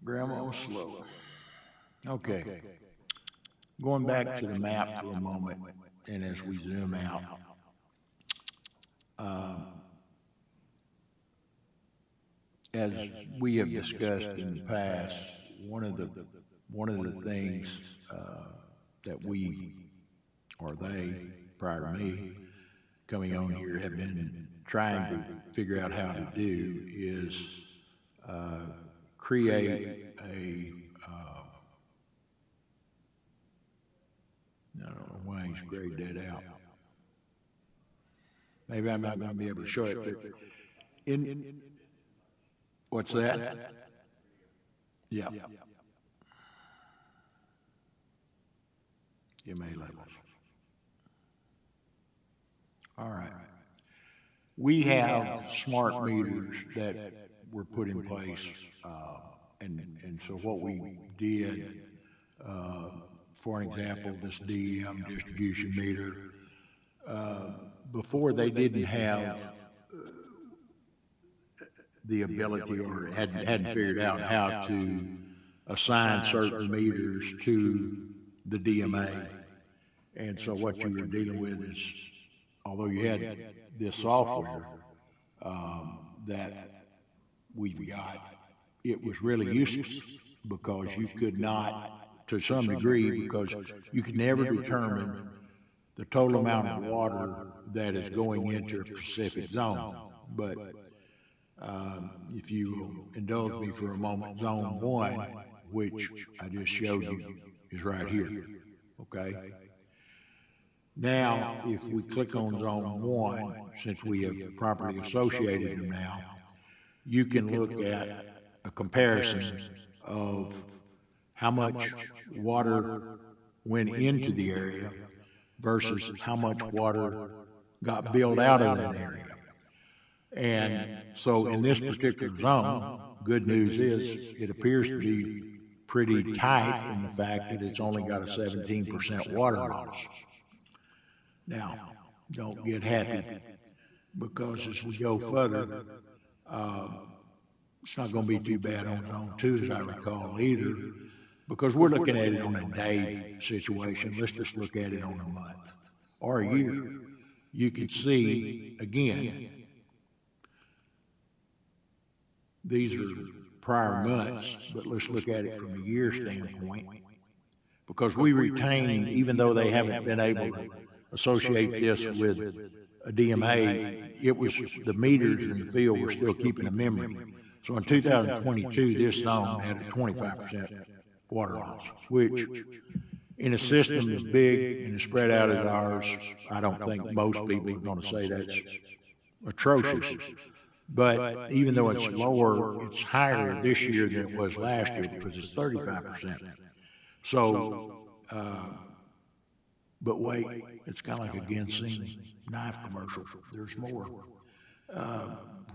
Grandma slow. Okay. Going back to the map for a moment, and as we zoom out, as we have discussed in the past, one of the things that we, or they, prior to me coming on here, have been trying to figure out how to do is create a I don't know why he's grayed that out. Maybe I'm not going to be able to show it, but in what's that? Yeah. EMA levels. All right. We have smart meters that were put in place, and so what we did, for an example, this DEM distribution meter, before they didn't have the ability or hadn't figured out how to assign certain meters to the DMA. And so what you were dealing with is, although you had this software that we've got, it was really useless because you could not, to some degree, because you could never determine the total amount of water that is going into a specific zone. But if you will indulge me for a moment, zone 1, which I just showed you, is right here, okay? Now, if we click on zone 1, since we have properly associated them now, you can look at a comparison of how much water went into the area versus how much water got built out of that area. And so in this particular zone, good news is it appears to be pretty tight in the fact that it's only got a 17% water loss. Now, don't get happy, because as we go further, it's not going to be too bad on zone 2, as I recall, either, because we're looking at it on a day situation. Let's just look at it on a month or a year. You can see, again, these are prior months, but let's look at it from a year standpoint, because we retain, even though they haven't been able to associate this with a DMA, it was the meters in the field were still keeping a memory. So in 2022, this zone had a 25% water loss, which in a system as big and as spread out as ours, I don't think most people are going to say that's atrocious. But even though it's lower, it's higher this year than it was last year because it's 35%. So, but wait, it's kind of like a ginseng knife commercial. There's more.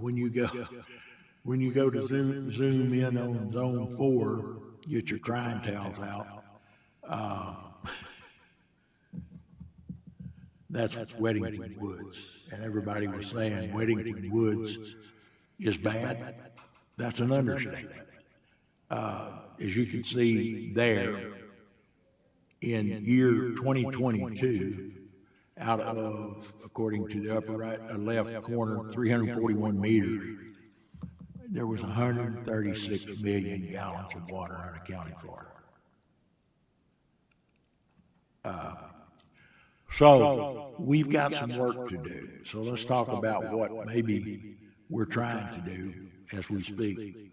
When you go to zoom in on zone 4, get your crying towels out. That's Weddington Woods, and everybody was saying Weddington Woods is bad. That's an understatement. As you can see there, in year 2022, out of, according to the upper right, left corner, 341 meters, there was 136 million gallons of water unaccounted for. So we've got some work to do. So let's talk about what maybe we're trying to do as we speak.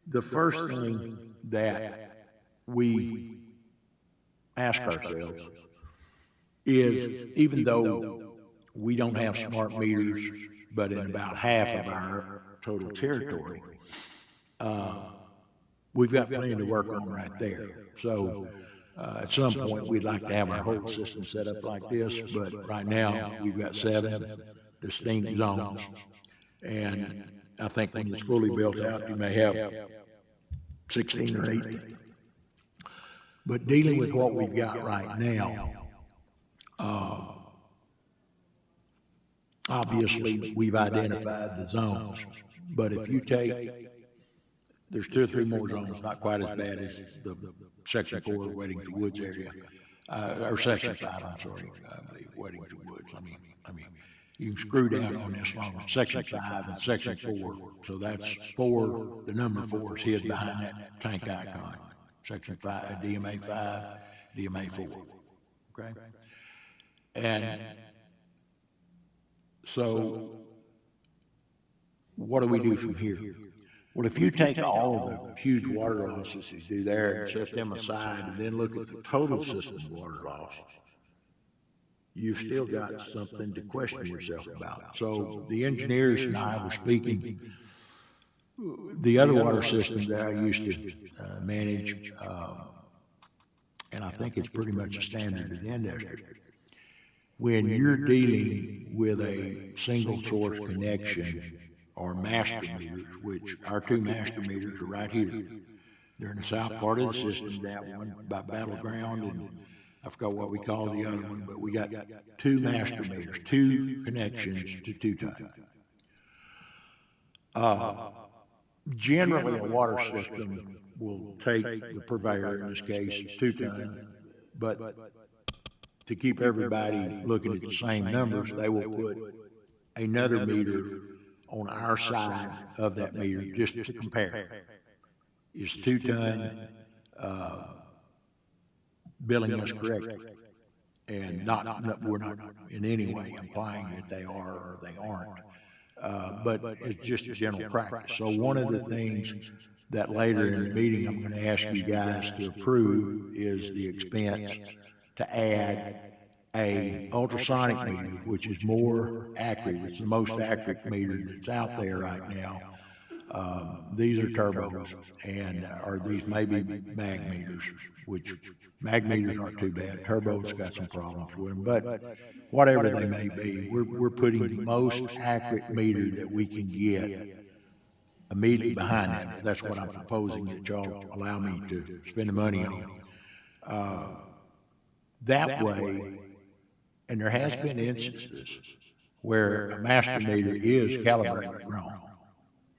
The first thing that we ask ourselves is, even though we don't have smart meters, but in about half of our total territory, we've got plenty to work on right there. So At some point, we'd like to have our whole system set up like this, but right now, we've got 7 distinct zones. And I think when it's fully built out, you may have 16 or 18. But dealing with what we've got right now, obviously, we've identified the zones. But if you take, there's 2 or 3 more zones, not quite as bad as the Section 4 Weddington Woods area, or Section 5, I'm sorry, Weddington Woods. I mean, you can screw down on this long, Section 5 and Section 4, so that's 4, the number 4 is hid behind that tank icon. Section 5, DMA 5, DMA 4, okay? And so, what do we do from here? Well, if you take all of the huge water losses you do there and set them aside and then look at the total system water loss, you've still got something to question yourself about. So the engineers and I were speaking, the other water systems that I used to manage, and I think it's pretty much a standard in the industry. When you're dealing with a single source connection or master meters, which our 2 master meters are right here. They're in the south part of the system, that one by Battleground, and I forgot what we call the other one, but we got 2 master meters, 2 connections to 2 ton. Generally, a water system will take the purveyor, in this case, 2 ton, but to keep everybody looking at the same numbers, they will put another meter on our side of that meter just to compare. Is 2 ton billing us correctly? And we're not in any way implying that they are or they aren't. But it's just a general practice. So one of the things that later in the meeting I'm going to ask you guys to approve is the expense to add a ultrasonic meter, which is more accurate. It's the most accurate meter that's out there right now. These are turbos, and or these may be mag meters, which mag meters aren't too bad. Turbos got some problems with them, but whatever they may be, we're putting the most accurate meter that we can get immediately behind that. That's what I'm proposing that y'all allow me to spend the money on. That way, and there has been instances where a master meter is calibrated wrong.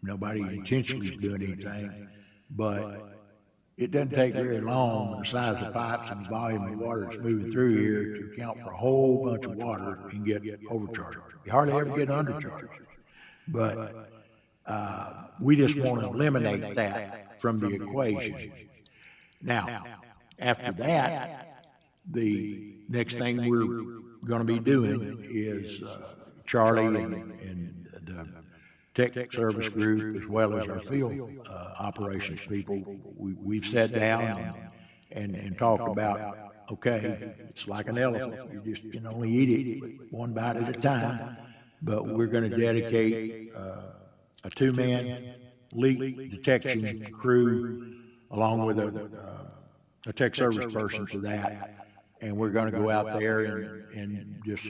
Nobody intentionally is doing anything, but it doesn't take very long with the size of the pipes and the volume of water that's moving through here to account for a whole bunch of water and get overcharged. You hardly ever get undercharged, but we just want to eliminate that from the equation. Now, after that, the next thing we're going to be doing is Charlie and the tech service group, as well as our field operations people. We've sat down and talked about, okay, it's like an elephant. You just can only eat it one bite at a time. But we're going to dedicate a 2-man leak detection crew along with a tech service person to that. And we're going to go out there and just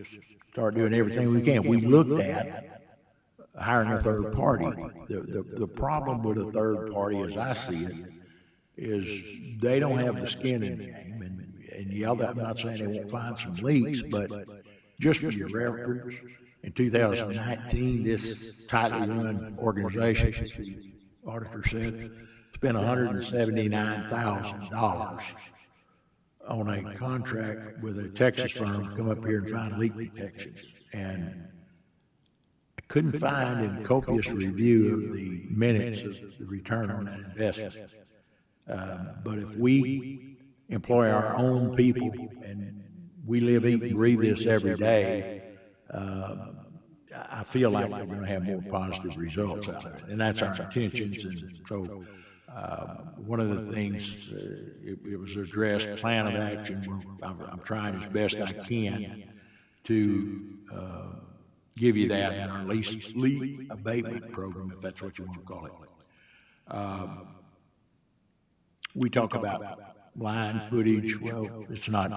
start doing everything we can. We looked at hiring a third party. The problem with a third party, as I see it, is they don't have the skin in the game. And yeah, I'm not saying they won't find some leaks, but just for your records, in 2019, this tightly run organization, as the auditor said, spent $179,000 on a contract with a Texas firm to come up here and find leak detection. And I couldn't find in copious review of the minutes of the return on that investment. But if we employ our own people, and we live, eat, and breathe this every day, I feel like we're going to have more positive results out of it. And that's our intentions. And so one of the things, it was addressed, plan of action. I'm trying as best I can to give you that in our leak abatement program, if that's what you want to call it. We talk about line footage, well, it's not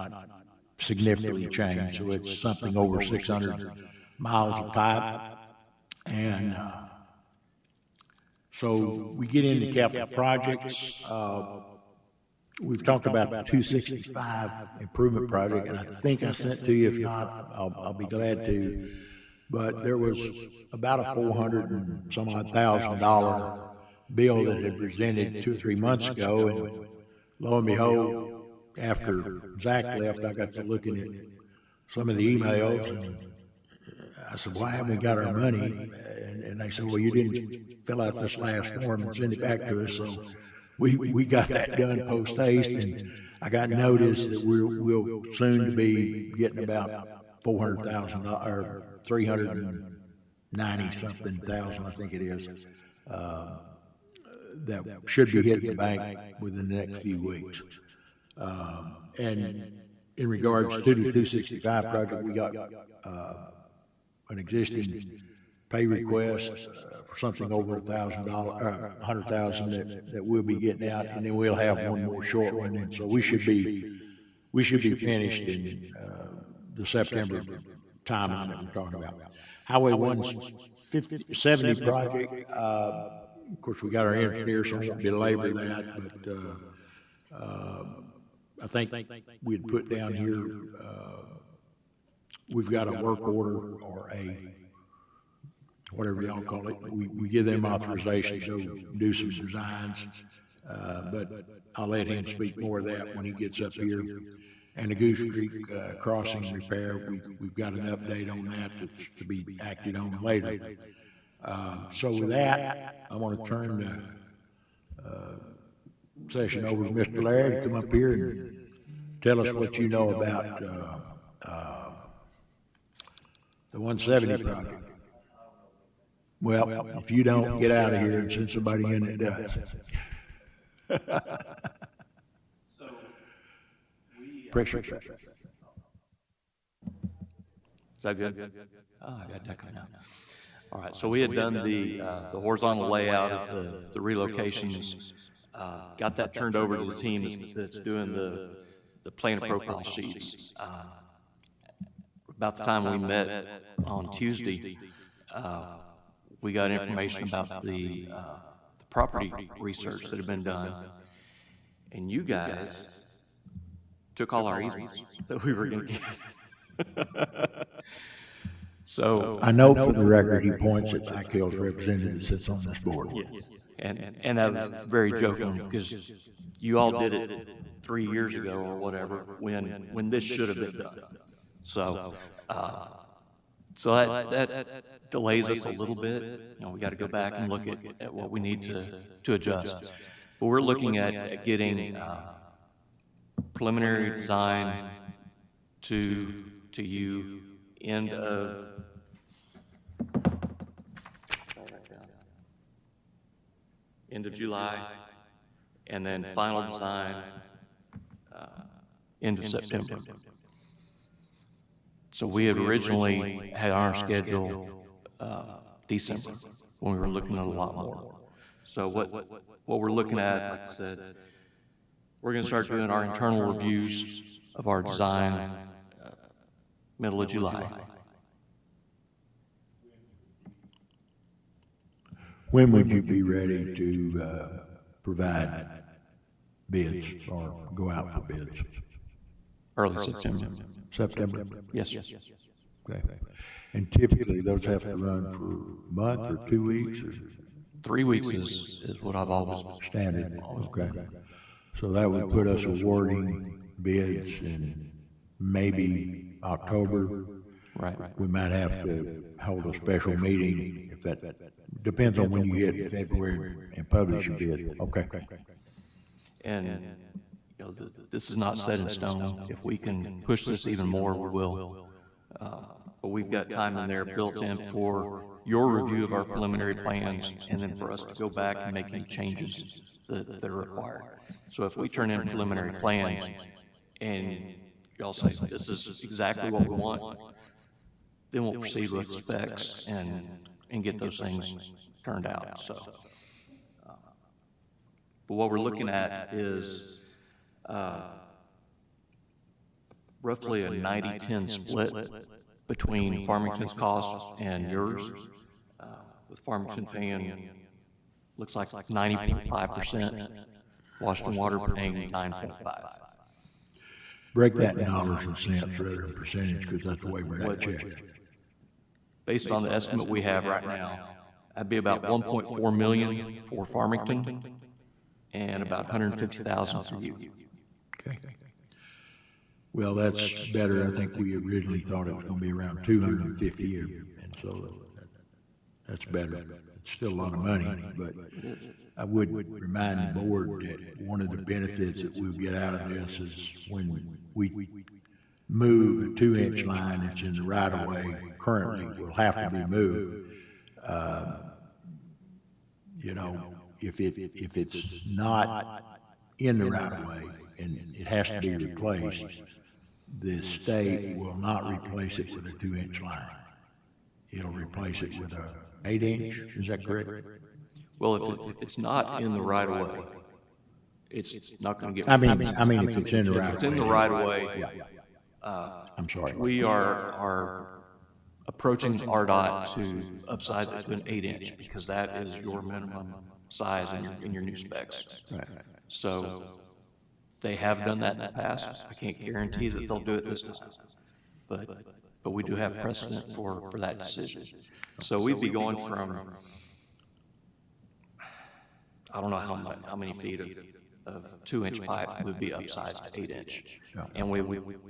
significantly changed, so it's something over 600 miles of pipe. And, so we get into capital projects. We've talked about the 265 improvement project, and I think I sent to you. If not, I'll be glad to. But there was about a $400 and some odd $1,000 bill that had presented 2 or 3 months ago, and lo and behold, after Zach left, I got to looking at some of the emails, and I said, "Why haven't we got our money?" And they said, "Well, you didn't fill out this last form and send it back to us." So we got that done post haste, and I got notice that we'll soon to be getting about $400,000 or 390 something thousand, I think it is, that should be hitting the bank within the next few weeks. And in regards to the 265 project, we got an existing pay request for something over $1,000, $100,000 that we'll be getting out, and then we'll have one more short one, and so we should be finished in the September timeline that we're talking about. Highway 170 project. Of course, we got our engineer, so I won't belabor that, but I think we'd put down here, we've got a work order or a, whatever y'all call it. We give them authorization to go do some designs, but I'll let him speak more of that when he gets up here. And the Goose Creek crossing repair, we've got an update on that to be acted on later. So with that, I want to turn the session over to Mr. Larry to come up here and tell us what you know about the 170 project. Well, if you don't, get out of here and send somebody in that does. Pressure. Is that good? Oh, I got that coming out. All right, so we had done the horizontal layout of the relocations, got that turned over to the team that's doing the plan of profile sheets. About the time we met on Tuesday, we got information about the property research that had been done, and you guys took all our easements that we were going to get. So I know for the record, he points at Black Hill's representative that sits on this board. yes, and that was very joking, because you all did it 3 years ago or whatever, when this should have been done. So that delays us a little bit. You know, we got to go back and look at what we need to adjust. But we're looking at getting preliminary design to you end of July, and then final design end of September. So we had originally had on our schedule December, when we were looking at a lot more. So what we're looking at, like I said, we're going to start doing our internal reviews of our design middle of July. When would you be ready to provide bids or go out for bids? Early September. September? Yes. Okay. And typically, those have to run for a month or 2 weeks or 3 weeks is what I've always been. standard? Okay. So that would put us awarding bids in maybe October. Right. We might have to hold a special meeting if that, depends on when you get in February and publish your bid. Okay. And you know, this is not set in stone. If we can push this even more, we will. But we've got time in there built in for your review of our preliminary plans, and then for us to go back and make any changes that are required. So if we turn in preliminary plans and y'all say, this is exactly what we want, then we'll proceed with specs and get those things turned out. So, but what we're looking at is roughly a 90-10 split between Farmington's costs and yours, with Farmington paying, looks like 90.5%, Washington Water paying 9.5. Break that in dollars and cents rather than percentage, because that's the way we're gonna check. Based on the estimate we have right now, that'd be about 1.4 million for Farmington and about 150,000 for you. Okay. Well, that's better. I think we originally thought it was gonna be around 250, and so that's better. It's still a lot of money, but I would remind the board that one of the benefits that we'll get out of this is when we move a 2-inch line that's in the right of way, currently will have to be moved. You know, if it's not in the right of way and it has to be replaced, the state will not replace it with a 2-inch line. It'll replace it with a 8-inch, is that correct? Well, if it's not in the right of way, it's not going to get. I mean, if it's in the right of way. If it's in the right of way, I'm sorry. we are approaching RDOT to upsize it to an 8-inch because that is your minimum size in your new specs. Right. So they have done that in the past. I can't guarantee that they'll do it this time, but we do have precedent for that decision. So we'd be going from, I don't know how many feet of 2-inch pipe would be upsized to 8-inch. And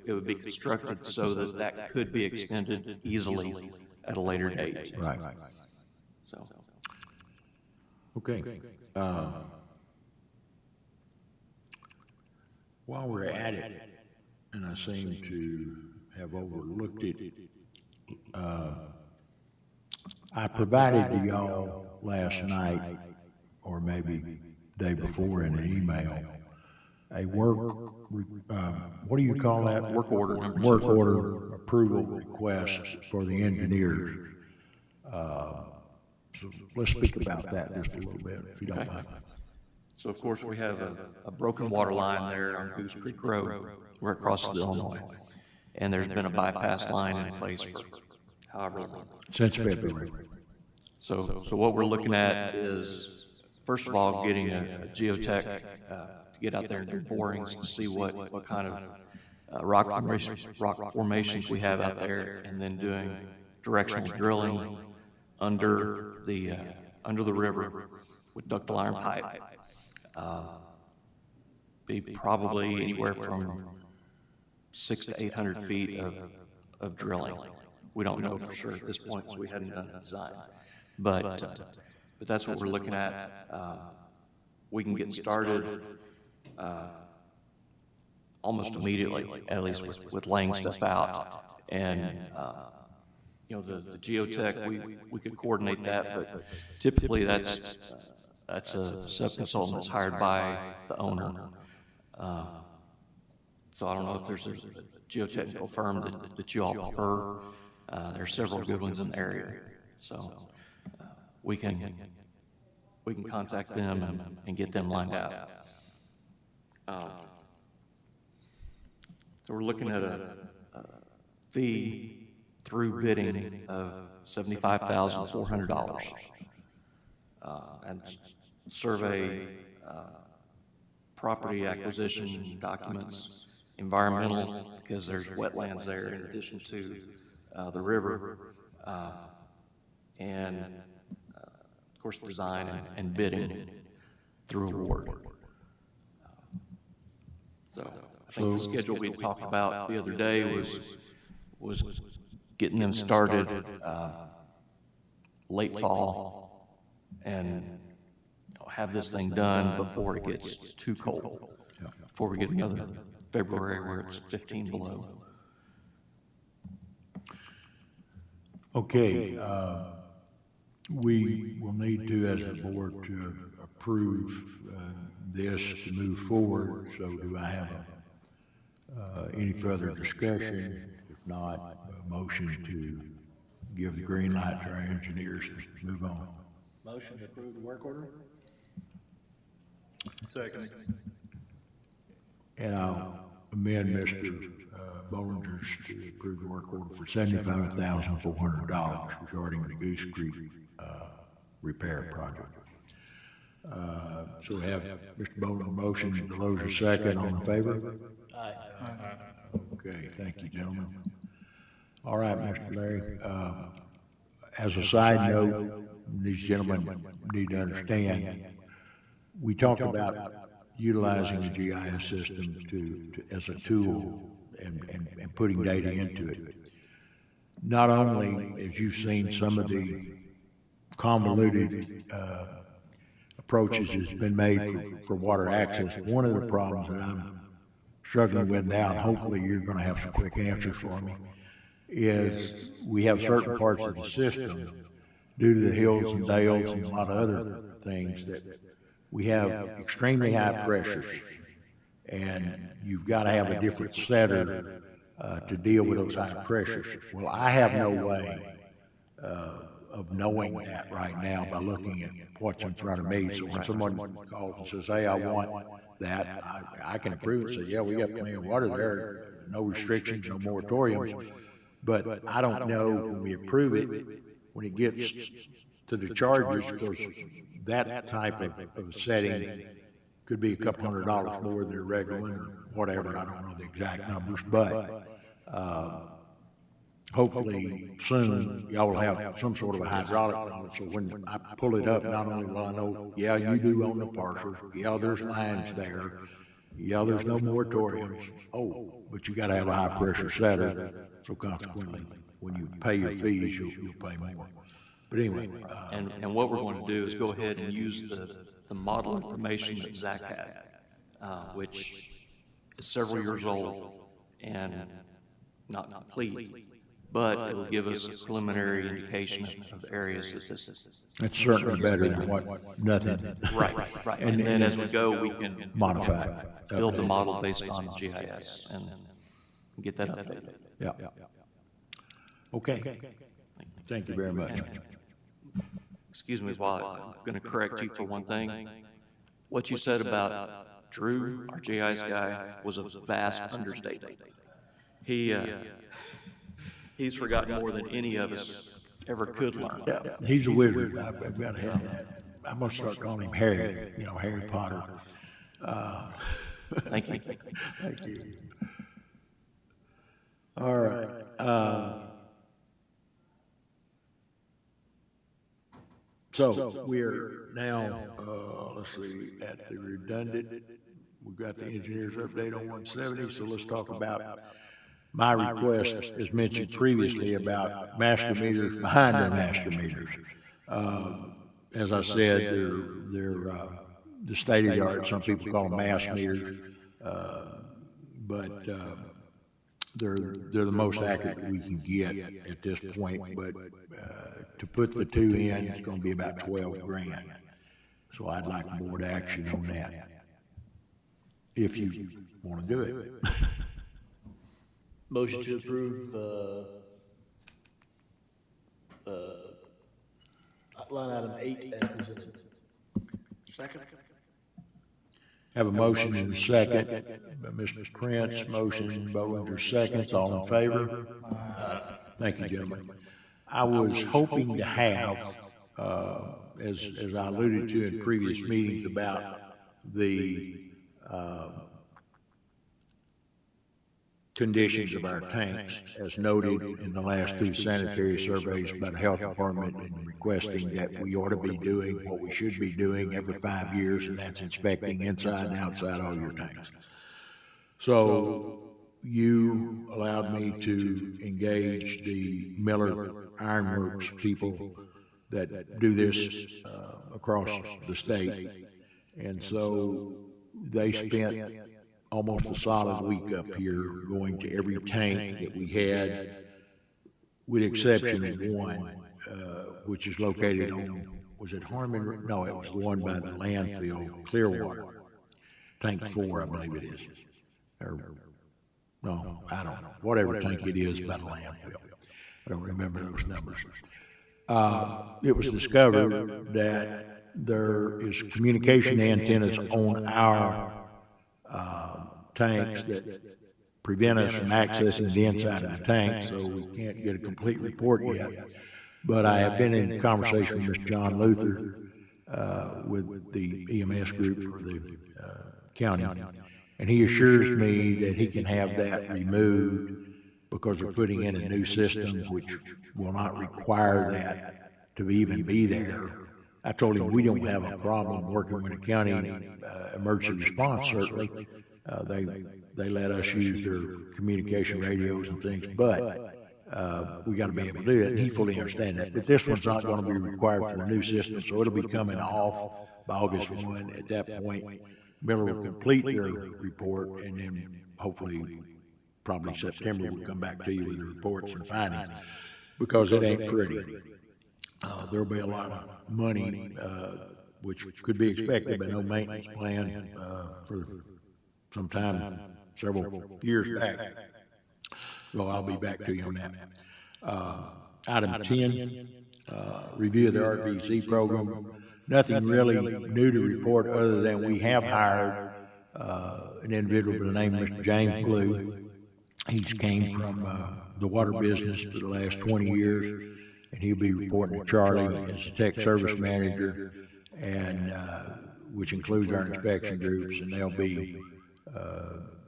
it would be constructed so that could be extended easily at a later date. Right. So, Okay. While we're at it, and I seem to have overlooked it, I provided to y'all last night, or maybe day before in an email, a what do you call that? Work order. Work order approval request for the engineers. So let's speak about that just a little bit, if you don't mind. So of course, we have a broken water line there on Goose Creek Road. We're across Illinois. And there's been a bypass line in place for however long. Since February. So what we're looking at is, first of all, getting a geotech to get out there and do borings to see what kind of rock formations we have out there, and then doing directional drilling under the river with ductile iron pipe. Be probably anywhere from 600 to 800 feet of drilling. We don't know for sure at this point because we hadn't done the design. But that's what we're looking at. We can get started almost immediately, at least with laying stuff out. And you know, the geotech, we could coordinate that, but typically that's a sub-consultant that's hired by the owner. So I don't know if there's a geotechnical firm that you all prefer. There are several good ones in the area, so we can contact them and get them lined out. So we're looking at a fee through bidding of $75,400, and survey, property acquisition documents, environmental, because there's wetlands there in addition to the river, and of course design and bidding through award. So I think the schedule we talked about the other day was getting them started late fall and have this thing done before it gets too cold, before we get another February where it's 15 below. Okay, we will need to, as a board, to approve this to move forward. So do I have any further discussion? If not, a motion to give the green light to our engineers to move on. Motion to approve the work order? Second. And I'll amend Mr. Bollinger's to approve the work order for $75,400 regarding the Goose Creek, repair project. So we have Mr. Bollinger motion, Delozer second, all in favor? Aye. Okay, thank you, gentlemen. All right, Mr. Larry, as a side note, these gentlemen need to understand, we talked about utilizing the GIS system as a tool and putting data into it. Not only, as you've seen, some of the convoluted approaches has been made for water access, one of the problems that I'm struggling with now, and hopefully you're gonna have some quick answers for me, is we have certain parts of the system, due to the hills and dales and a lot of other things, that we have extremely high pressures, and you've got to have a different setter to deal with those high pressures. Well, I have no way of knowing that right now by looking at what's in front of me. So when someone calls and says, hey, I want that, I can approve it and say, yeah, we got plenty of water there, no restrictions, no moratoriums. But I don't know when we approve it, when it gets to the charges, because that type of setting could be a couple $100 more than a regular one or whatever. I don't know the exact numbers, but hopefully soon y'all will have some sort of a hydraulic on it. So when I pull it up, not only will I know, yeah, you do own the parcels, yeah, there's lines there, yeah, there's no moratoriums. Oh, but you got to have a high pressure setter. So consequently, when you pay your fees, you'll pay more. But anyway. And what we're going to do is go ahead and use the model information that Zach had, which is several years old and not complete, but it'll give us a preliminary indication of areas that this is. It's certainly better than what, nothing. Right. And then as we go, we can modify, build the model based on GIS and get that updated. Yeah. Okay. Thank you very much. Excuse me, while I'm going to correct you for one thing. What you said about Drew, our GIS guy, was a vast understatement. He's forgotten more than any of us ever could learn. Yeah, he's a wizard. I've got to have that. I'm going to start calling him Harry, Harry Potter. Thank you. Thank you. All right. So we're now, let's see, at the redundant. We've got the engineer's update on 170. So let's talk about my request, as mentioned previously, about master meters behind the master meters. As I said, they're the state of the art. Some people call them mass meters, but they're the most accurate we can get at this point. But to put the two in, it's going to be about $12,000. So I'd like board action on that, if you want to do it. Motion to approve, line item 8 as presented. Second? Have a motion and a second by Mr. Prince, motion Bollinger seconds, all in favor? Thank you, gentlemen. I was hoping to have, as I alluded to in previous meetings about the conditions of our tanks, as noted in the last two sanitary surveys by the health department, and requesting that we ought to be doing what we should be doing every 5 years, and that's inspecting inside and outside all your tanks. So you allowed me to engage the Miller Ironworks people that do this across the state, and so they spent almost a solid week up here going to every tank that we had, with the exception of one, which is located on, was it Harmon? No, it was the one by the landfill, Clearwater. Tank 4, I believe it is. Or, no, I don't know. Whatever tank it is by the landfill. I don't remember those numbers. It was discovered that there is communication antennas on our tanks that prevent us from accessing the inside of the tank, so we can't get a complete report yet. But I have been in conversation with Mr. John Luther, with the EMS group for the county, and he assures me that he can have that removed because they're putting in a new system which will not require that to even be there. I told him we don't have a problem working with the county emergency response, certainly. They let us use their communication radios and things, but we got to be able to do it, and he fully understands that. But this one's not going to be required for the new system, so it'll be coming off by August 1. At that point, Miller will complete their report, and then hopefully, probably September, we'll come back to you with the reports and findings, because it ain't pretty. There'll be a lot of money, which could be expected, but no maintenance plan for some time, several years back. Well, I'll be back to you on that. Item 10, review of the RBC program. Nothing really new to report other than we have hired an individual by the name of Mr. James Blue. He's came from the water business for the last 20 years, and he'll be reporting to Charlie as the tech service manager, and which includes our inspection groups, and they'll be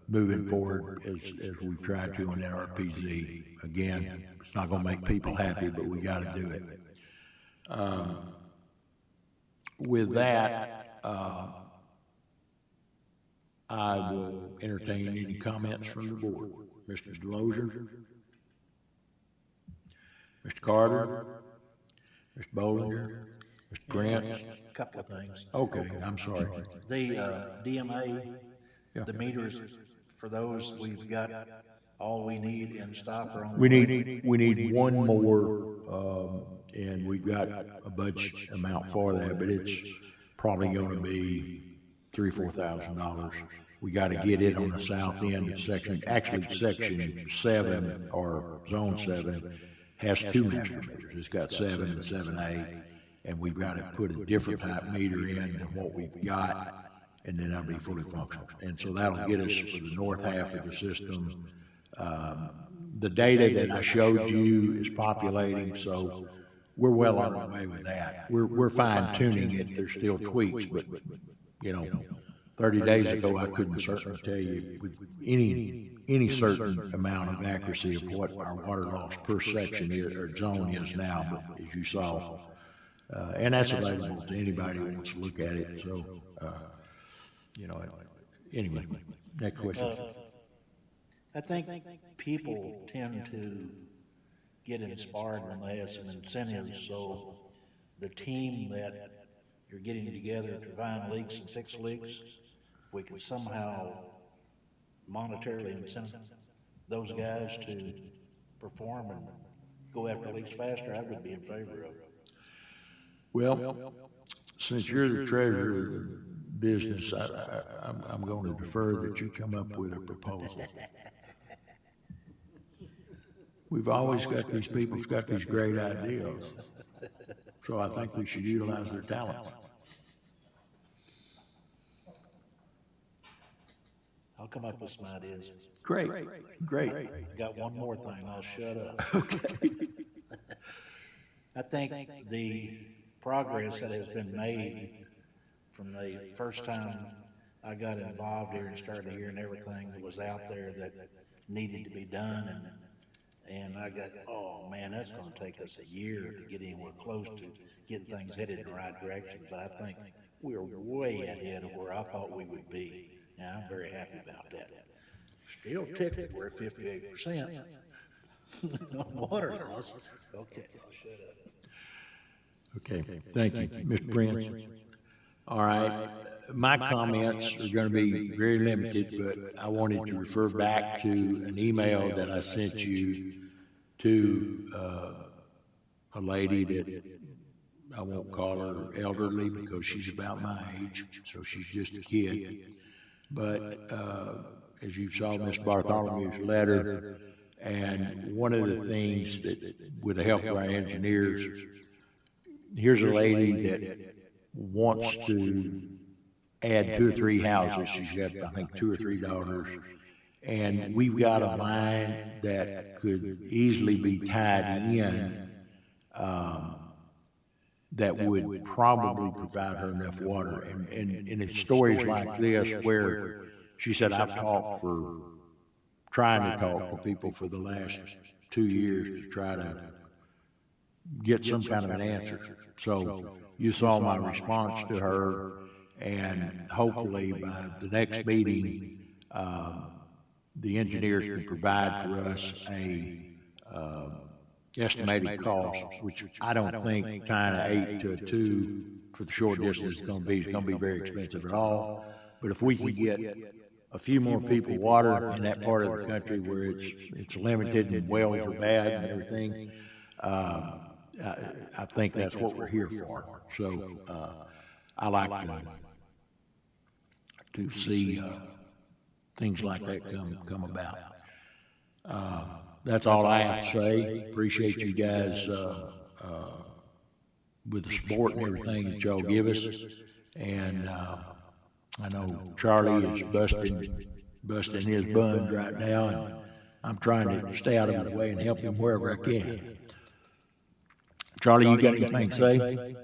moving forward as we've tried to on that RPZ. Again, it's not going to make people happy, but we got to do it. With that, I will entertain any comments from the board. Mr. Delozer, Mr. Carter, Mr. Bollinger, Mr. Grant. Couple of things. Okay, I'm sorry. The DMA, the meters, for those, we've got all we need in stock or on the We way. need one more, and we've got a budget amount for that, but it's probably going to be $3,000 or $4,000. We got to get it on the south end of section. Actually, section 7 or zone 7 has two master meters. It's got 7 and 7A, and we've got to put a different type meter in than what we've got, and then that'll be fully functional. And so that'll get us for the north half of the system. The data that I showed you is populating, so we're well on our way with that. We're fine tuning it. There's still tweaks, but 30 days ago, I couldn't certainly tell you with any certain amount of accuracy of what our water loss per section is, or zone is now, but as you saw, and that's available to anybody who wants to look at it. So, anyway, next question. I think people tend to get inspired when they have some incentives, so the team that you're getting together to find leaks and fix leaks, if we can somehow monetarily incentive those guys to perform and go after leaks faster, I would be in favor of it. Well, since you're the treasurer of the business, I'm going to defer that you come up with a proposal. We've always got these people who've got these great ideas, so I think we should utilize their talents. I'll come up with some ideas. Great. Got one more thing, I'll shut up. Okay. I think the progress that has been made from the first time I got involved here and started hearing everything that was out there that needed to be done, and I got, oh man, that's gonna take us a year to get anywhere close to getting things headed in the right direction, but I think we're way ahead of where I thought we would be, and I'm very happy about that. Still tickled, we're at 58% on water loss. Okay, I'll shut up. Okay, thank you. Mr. Prince? All right, my comments are gonna be very limited, but I wanted to refer back to an email that I sent you to, a lady that, I won't call her elderly because she's about my age, so she's just a kid. But, as you saw Miss Bartholomew's letter, and one of the things that, with the help of our engineers, here's a lady that wants to add 2 or 3 houses. She's got, I think, 2 or 3 daughters. And we've got a line that could easily be tied in, that would probably provide her enough water. And it's stories like this where she said, trying to talk to people for the last 2 years to try to get some kind of an answer. So you saw my response to her, and hopefully by the next meeting, the engineers can provide for us a estimated cost, which I don't think tying an 8 to a 2 for the short distance is gonna be very expensive at all. But if we can get a few more people water in that part of the country where it's limited and wells are bad and everything, I think that's what we're here for. So, I like to see, things like that come about. That's all I have to say. Appreciate you guys, with the support and everything that y'all give us. And, I know Charlie is busting his buns right now, and I'm trying to stay out of his way and help him wherever I can. Charlie, you got anything to say? No, it's just, I'm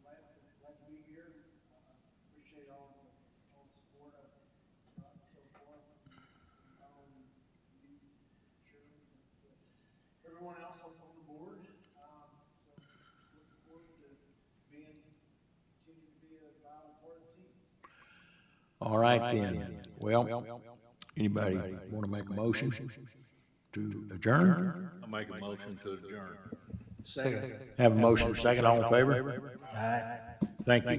glad to be here. Appreciate all the support I've gotten so far. Everyone else on the board, so looking forward to continue to be a vital part of the team. All right then. Well, anybody want to make a motion to adjourn? I make a motion to adjourn. Second. Have a motion, second, all in favor? Thank you.